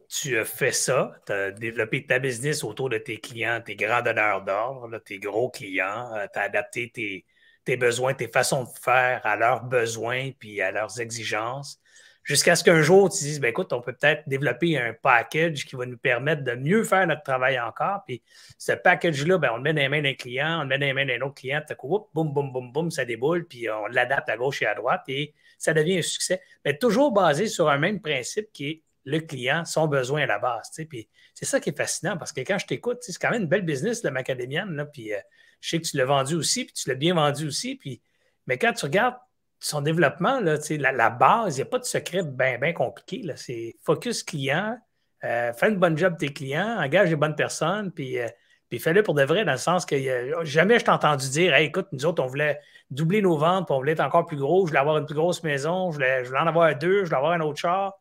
tu as fait ça, tu as développé ta business autour de tes clients, tes grands donneurs d'ordre, là, tes gros clients, tu as adapté tes besoins, tes façons de faire à leurs besoins puis à leurs exigences, jusqu'à ce qu'un jour, tu dises, ben, écoute, on peut peut-être développer un package qui va nous permettre de mieux faire notre travail encore. Puis ce package-là, ben, on le met dans les mains d'un client, on le met dans les mains d'un autre client, tout à coup, boum, boum, boum, boum, ça déboule, puis on l'adapte à gauche et à droite et ça devient un succès. Mais toujours basé sur un même principe qui est le client, son besoin à la base. Tu sais. Puis c'est ça qui est fascinant parce que quand je t'écoute, c'est quand même une belle business, le Macadamian, là, puis je sais que tu l'as vendu aussi, puis tu l'as bien vendu aussi, puis mais quand tu regardes son développement, là, la base, il n'y a pas de secret bien compliqué. Là. C'est focus client, fais une bonne job de tes clients, engage les bonnes personnes, puis fais-le pour de vrai, dans le sens que jamais je t'ai entendu dire hey, écoute, nous autres, on voulait doubler nos ventes, puis on voulait être encore plus gros, je voulais avoir une plus grosse maison, je voulais en avoir deux, je voulais avoir un autre char.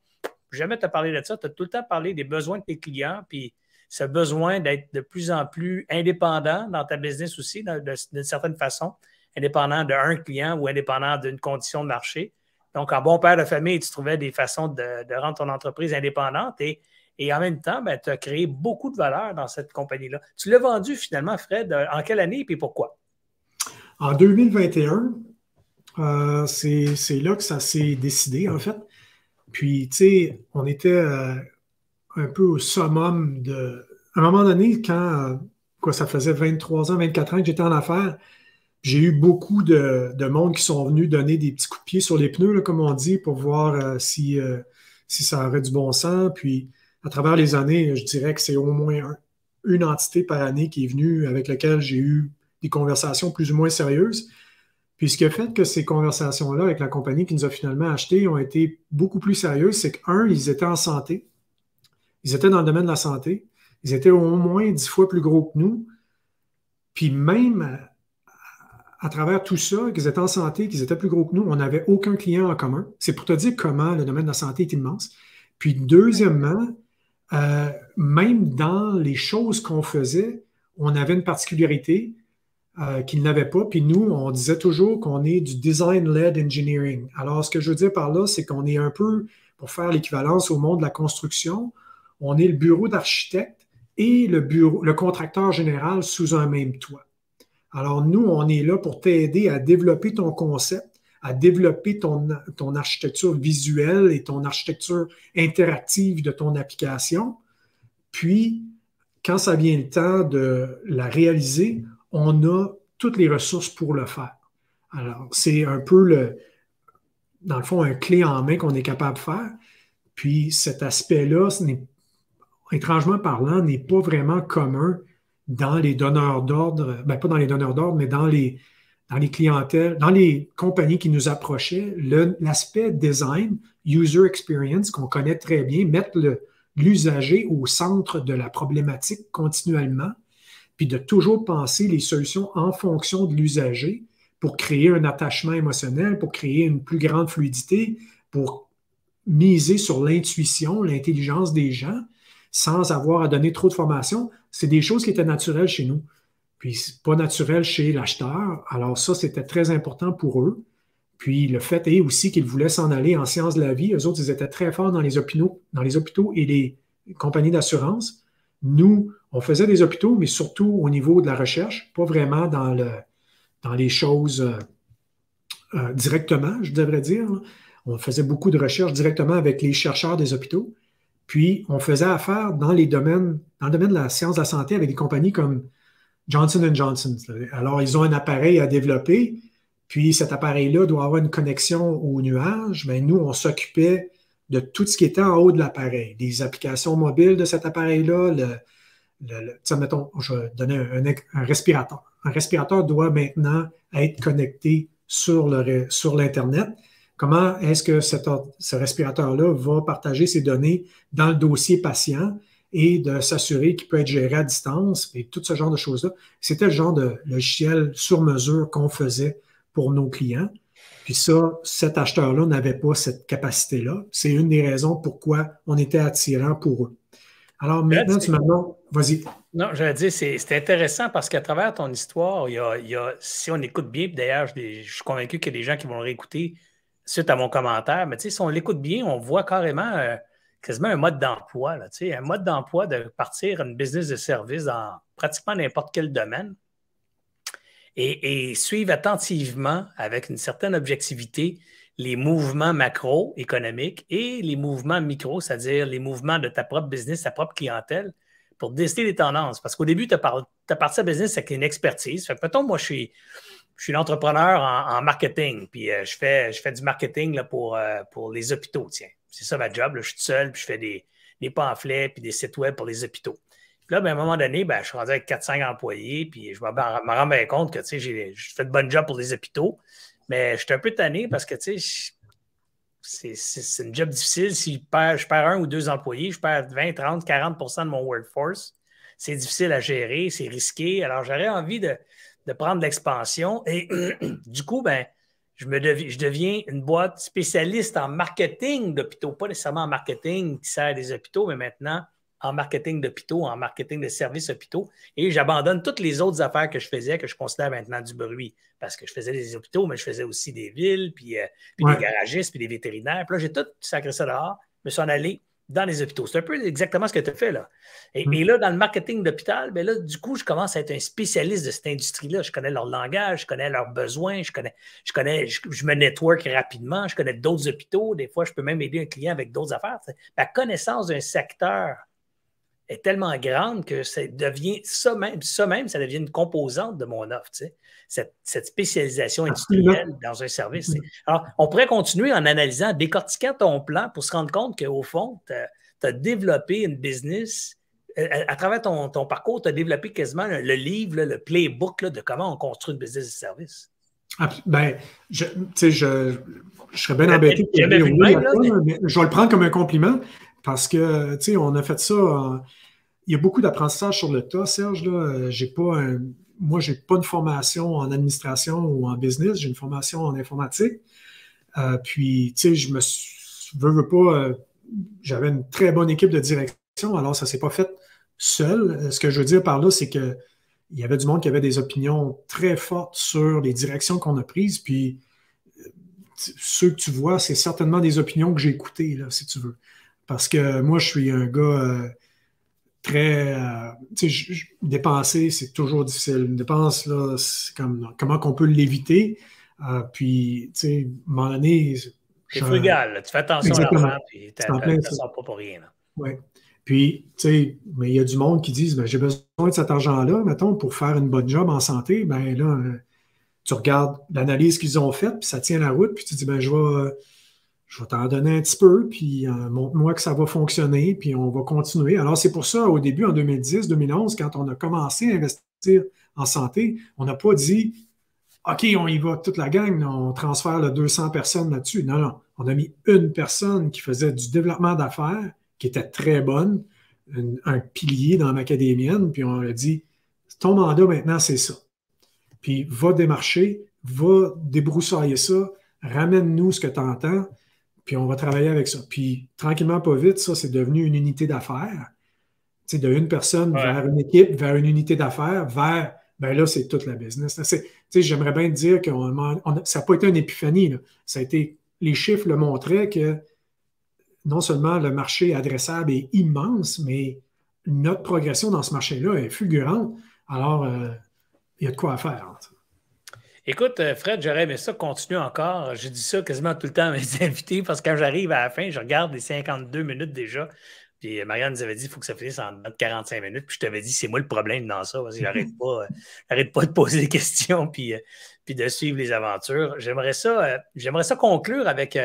Jamais te parlé de ça. Tu as tout le temps parlé des besoins de tes clients, puis ce besoin d'être de plus en plus indépendant dans ta business aussi, d'une certaine façon, indépendant d'un client ou indépendant d'une condition de marché. Donc, en bon père de famille, tu trouvais des façons de rendre ton entreprise indépendante et en même temps, ben, tu as créé beaucoup de valeur dans cette compagnie-là. Tu l'as vendu finalement, Fred, en quelle année et pourquoi? En 2021, c'est là que ça s'est décidé, en fait. Puis, tu sais, on était un peu au summum de... À un moment donné, quand ça faisait 23 ans, 24 ans que j'étais en affaires, j'ai eu beaucoup de monde qui sont venus donner des petits coups de pied sur les pneus, là, comme on dit, pour voir si ça aurait du bon sens. Puis, à travers les années, je dirais que c'est au moins une entité par année qui est venue avec laquelle j'ai eu des conversations plus ou moins sérieuses. Puis ce qui a fait que ces conversations-là avec la compagnie qui nous a finalement acheté ont été beaucoup plus sérieuses, c'est qu'un, ils étaient en santé. Ils étaient dans le domaine de la santé. Ils étaient au moins 10 fois plus gros que nous. Puis même à travers tout ça, qu'ils étaient en santé, qu'ils étaient plus gros que nous, on n'avait aucun client en commun. C'est pour te dire comment le domaine de la santé est immense. Puis deuxièmement, même dans les choses qu'on faisait, on avait une particularité qu'ils n'avaient pas. Puis nous, on disait toujours qu'on est du design-led engineering. Alors, ce que je veux dire par là, c'est qu'on est un peu, pour faire l'équivalence au monde de la construction, on est le bureau d'architecte et le contracteur général sous un même toit. Alors, nous, on est là pour t'aider à développer ton concept, à développer ton architecture visuelle et ton architecture interactive de ton application. Puis, quand ça vient le temps de la réaliser, on a toutes les ressources pour le faire. Alors, c'est un peu, dans le fond, un clé en main qu'on est capable de faire. Puis, cet aspect-là, étrangement parlant, n'est pas vraiment commun dans les donneurs d'ordre, ben pas dans les donneurs d'ordre, mais dans les clientèles, dans les compagnies qui nous approchaient. L'aspect design, user experience, qu'on connaît très bien, mettre l'usager au centre de la problématique continuellement, puis de toujours penser les solutions en fonction de l'usager pour créer un attachement émotionnel, pour créer une plus grande fluidité, pour miser sur l'intuition, l'intelligence des gens, sans avoir à donner trop de formation. C'est des choses qui étaient naturelles chez nous, puis pas naturelles chez l'acheteur. Alors ça, c'était très important pour eux. Puis le fait est aussi qu'ils voulaient s'en aller en sciences de la vie. Eux autres, ils étaient très forts dans les hôpitaux et les compagnies d'assurance. Nous, on faisait des hôpitaux, mais surtout au niveau de la recherche, pas vraiment dans les choses directement, je devrais dire. On faisait beaucoup de recherches directement avec les chercheurs des hôpitaux. Puis, on faisait affaire dans le domaine de la science de la santé avec des compagnies comme Johnson & Johnson. Alors, ils ont un appareil à développer, puis cet appareil-là doit avoir une connexion au nuage. Bien, nous, on s'occupait de tout ce qui était en haut de l'appareil, des applications mobiles de cet appareil-là. Mettons, je vais donner un respirateur. Un respirateur doit maintenant être connecté sur l'Internet. Comment est-ce que ce respirateur-là va partager ses données dans le dossier patient et de s'assurer qu'il peut être géré à distance et tout ce genre de choses-là. C'était le genre de logiciel sur mesure qu'on faisait pour nos clients. Puis ça, cet acheteur-là n'avait pas cette capacité-là. C'est une des raisons pourquoi on était attirant pour eux. Alors maintenant, tu m'as demandé, vas-y. Non, j'allais dire, c'est intéressant parce qu'à travers ton histoire, si on écoute bien, puis d'ailleurs, je suis convaincu qu'il y a des gens qui vont le réécouter suite à mon commentaire, mais si on l'écoute bien, on voit carrément quasiment un mode d'emploi, là, un mode d'emploi de partir une business de service dans pratiquement n'importe quel domaine. et suivre attentivement, avec une certaine objectivité, les mouvements macroéconomiques et les mouvements micro, c'est-à-dire les mouvements de ta propre business, ta propre clientèle, pour décider les tendances. Parce qu'au début, tu as parti à business avec une expertise. Fait que, mettons, moi, je suis l'entrepreneur en marketing, puis je fais du marketing là, pour les hôpitaux, tiens. C'est ça ma job. Là. Je suis tout seul, puis je fais des pamphlets, puis des sites web pour les hôpitaux. Puis là, ben, à un moment donné, ben, je suis rendu avec 4-5 employés, puis je me rends bien compte que je fais de bonnes jobs pour les hôpitaux, mais je suis un peu tanné parce que c'est une job difficile. Si je perds 1 ou 2 employés, je perds 20, 30, 40 % de mon workforce. C'est difficile à gérer, c'est risqué. Alors, j'aurais envie de prendre l'expansion. Et du coup, ben, je deviens une boîte spécialiste en marketing d'hôpitaux, pas nécessairement en marketing qui sert des hôpitaux, mais maintenant en marketing d'hôpitaux, en marketing de services hôpitaux. Et j'abandonne toutes les autres affaires que je faisais, que je considère maintenant du bruit. Parce que je faisais des hôpitaux, mais je faisais aussi des villes, puis des garagistes, puis des vétérinaires. Puis là, j'ai tout sacré ça dehors. Je me suis en allé dans les hôpitaux. C'est un peu exactement ce que tu as fait, là. Et là, dans le marketing d'hôpital, ben là, du coup, je commence à être un spécialiste de cette industrie-là. Je connais leur langage, je connais leurs besoins, je me network rapidement, je connais d'autres hôpitaux. Des fois, je peux même aider un client avec d'autres affaires. La connaissance d'un secteur est tellement grande que ça devient ça même, ça devient une composante de mon offre, tu sais, cette spécialisation industrielle dans un service. T'sais. Alors, on pourrait continuer en analysant, décortiquant ton plan pour se rendre compte qu'au fond, tu as développé une business, à travers ton parcours, tu as développé quasiment le livre, le playbook là, de comment on construit une business de service. Ben, je serais bien embêté de dire oui, mais je vais le prendre comme un compliment parce que, tu sais, on a fait ça... Il y a beaucoup d'apprentissage sur le tas, Serge. Là. Moi, je n'ai pas une formation en administration ou en business, j'ai une formation en informatique. Puis, tu sais, veux pas, j'avais une très bonne équipe de direction, alors ça ne s'est pas fait seul. Ce que je veux dire par là, c'est qu'il y avait du monde qui avait des opinions très fortes sur les directions qu'on a prises. Puis, ceux que tu vois, c'est certainement des opinions que j'ai écoutées, là, si tu veux. Parce que moi, je suis un gars... très... dépenser, c'est toujours difficile. Une dépense, là, c'est comme comment qu'on peut l'éviter. Puis, tu sais, à un moment donné... C'est frugal, là. Tu fais attention à l'argent, puis tu ne sors pas pour rien. Oui. Puis, tu sais, mais il y a du monde qui disent, ben, j'ai besoin de cet argent-là, mettons, pour faire une bonne job en santé. Ben là, tu regardes l'analyse qu'ils ont faite, puis ça tient la route, puis tu dis, ben, je vais t'en donner un petit peu, puis montre-moi que ça va fonctionner, puis on va continuer. Alors, c'est pour ça, au début, en 2010-2011, quand on a commencé à investir en santé, on n'a pas dit « OK, on y va, toute la gang, on transfère 200 personnes là-dessus. » Non, non. On a mis une personne qui faisait du développement d'affaires, qui était très bonne, un pilier dans l'académienne, puis on a dit « Ton mandat maintenant, c'est ça. Puis va démarcher, va débroussailler ça, ramène-nous ce que tu entends. » Puis on va travailler avec ça. Puis tranquillement, pas vite, ça, c'est devenu une unité d'affaires. Tu sais, de une personne vers une équipe, vers une unité d'affaires, vers, ben là, c'est toute la business. Tu sais, j'aimerais bien te dire que ça n'a pas été une épiphanie. Là. Ça a été, les chiffres le montraient que non seulement le marché adressable est immense, mais notre progression dans ce marché-là est fulgurante. Alors, il y a de quoi à faire. Écoute, Fred, j'aurais aimé ça continuer encore. Je dis ça quasiment tout le temps à mes invités parce que quand j'arrive à la fin, je regarde les 52 minutes déjà. Puis Marianne nous avait dit qu'il faut que ça finisse en 45 minutes. Puis je t'avais dit, c'est moi le problème dans ça parce que j'arrête pas de poser des questions puis de suivre les aventures. J'aimerais ça conclure avec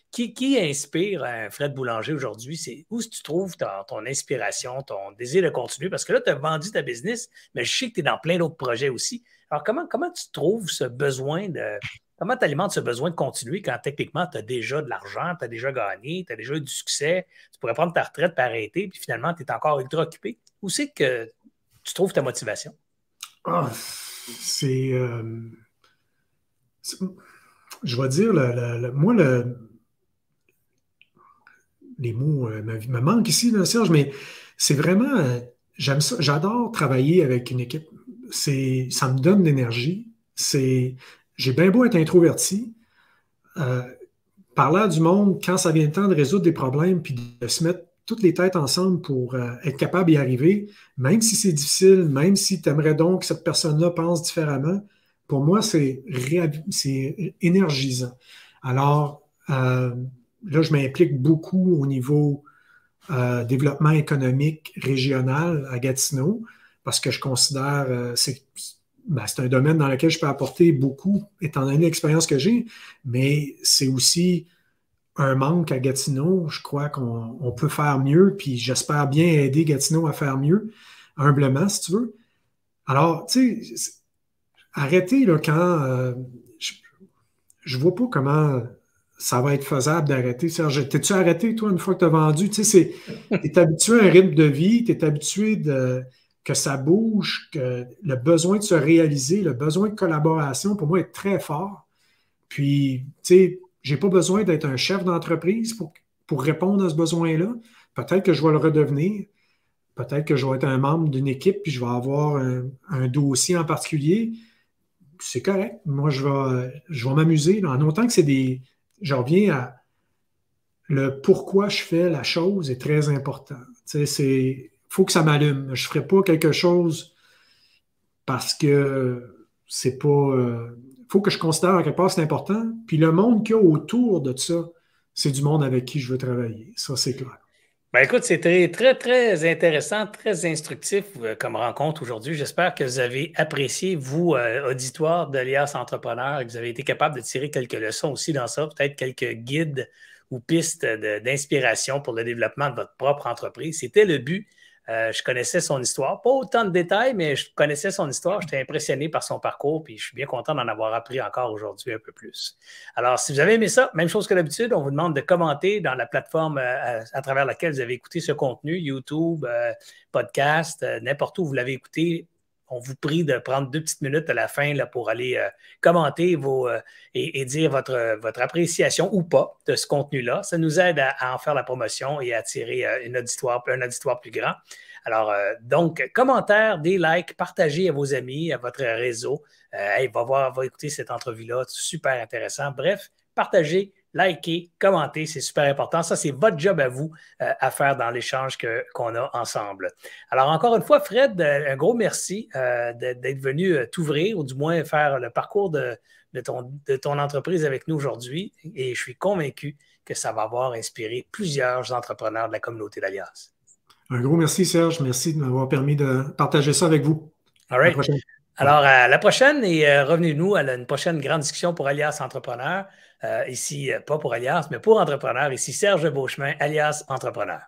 qui inspire Fred Boulanger aujourd'hui? C'est où tu trouves ton inspiration, ton désir de continuer? Parce que là, tu as vendu ta business, mais je sais que tu es dans plein d'autres projets aussi. Alors, comment tu trouves ce besoin comment tu alimentes ce besoin de continuer quand techniquement tu as déjà de l'argent, tu as déjà gagné, tu as déjà eu du succès, tu pourrais prendre ta retraite et arrêter, puis finalement, tu es encore ultra occupé. Où c'est que tu trouves ta motivation? Je vais dire, moi, les mots me manquent ici, là, Serge, mais c'est vraiment, j'aime ça, j'adore travailler avec une équipe. Ça me donne de l'énergie. J'ai bien beau être introverti. Parler à du monde, quand ça vient le temps de résoudre des problèmes, puis de se mettre toutes les têtes ensemble pour être capable d'y arriver, même si c'est difficile, même si tu aimerais donc que cette personne-là pense différemment, pour moi, c'est énergisant. Alors, là, je m'implique beaucoup au niveau développement économique régional à Gatineau parce que je considère c'est un domaine dans lequel je peux apporter beaucoup, étant donné l'expérience que j'ai, mais c'est aussi un manque à Gatineau. Je crois qu'on peut faire mieux, puis j'espère bien aider Gatineau à faire mieux, humblement, si tu veux. Alors, tu sais, arrêtez là, quand je vois pas comment ça va être faisable d'arrêter. Serge, t'es-tu arrêté, toi, une fois que tu as vendu? Tu sais, t'es habitué à un rythme de vie, t'es habitué que ça bouge, que le besoin de se réaliser, le besoin de collaboration, pour moi, est très fort. Puis, tu sais, j'ai pas besoin d'être un chef d'entreprise pour répondre à ce besoin-là. Peut-être que je vais le redevenir. Peut-être que je vais être un membre d'une équipe, puis je vais avoir un dossier en particulier. C'est correct. Moi, je vais m'amuser. En autant que c'est des... Je reviens à le pourquoi je fais la chose est très important. Tu sais, faut que ça m'allume. Je ne ferai pas quelque chose parce que c'est pas... faut que je considère à quelque part c'est important. Puis le monde qu'il y a autour de ça, c'est du monde avec qui je veux travailler. Ça, c'est clair. Ben écoute, c'était très, très intéressant, très instructif comme rencontre aujourd'hui. J'espère que vous avez apprécié, vous, auditoire d'Alias Entrepreneur, et que vous avez été capable de tirer quelques leçons aussi dans ça, peut-être quelques guides ou pistes d'inspiration pour le développement de votre propre entreprise. C'était le but. Je connaissais son histoire, pas autant de détails, mais je connaissais son histoire. J'étais impressionné par son parcours, puis je suis bien content d'en avoir appris encore aujourd'hui un peu plus. Alors, si vous avez aimé ça, même chose que d'habitude, on vous demande de commenter dans la plateforme à travers laquelle vous avez écouté ce contenu, YouTube, podcast, n'importe où vous l'avez écouté. On vous prie de prendre 2 petites minutes à la fin là, pour aller commenter et dire votre appréciation ou pas de ce contenu-là. Ça nous aide à en faire la promotion et à attirer un auditoire plus grand. Alors, donc, commentaires, des likes, partagez à vos amis, à votre réseau. Va écouter cette entrevue-là, super intéressant. Bref, partagez, likez, commentez, c'est super important. Ça, c'est votre job à vous à faire dans l'échange qu'on a ensemble. Alors, encore une fois, Fred, un gros merci d'être venu t'ouvrir ou du moins faire le parcours de ton entreprise avec nous aujourd'hui. Et je suis convaincu que ça va avoir inspiré plusieurs entrepreneurs de la communauté d'Alias. Un gros merci, Serge. Merci de m'avoir permis de partager ça avec vous. All right. Alors, à la prochaine et revenez-nous à une prochaine grande discussion pour Alias Entrepreneur. Ici, pas pour Alias, mais pour Entrepreneur. Ici Serge Beauchemin, Alias Entrepreneur.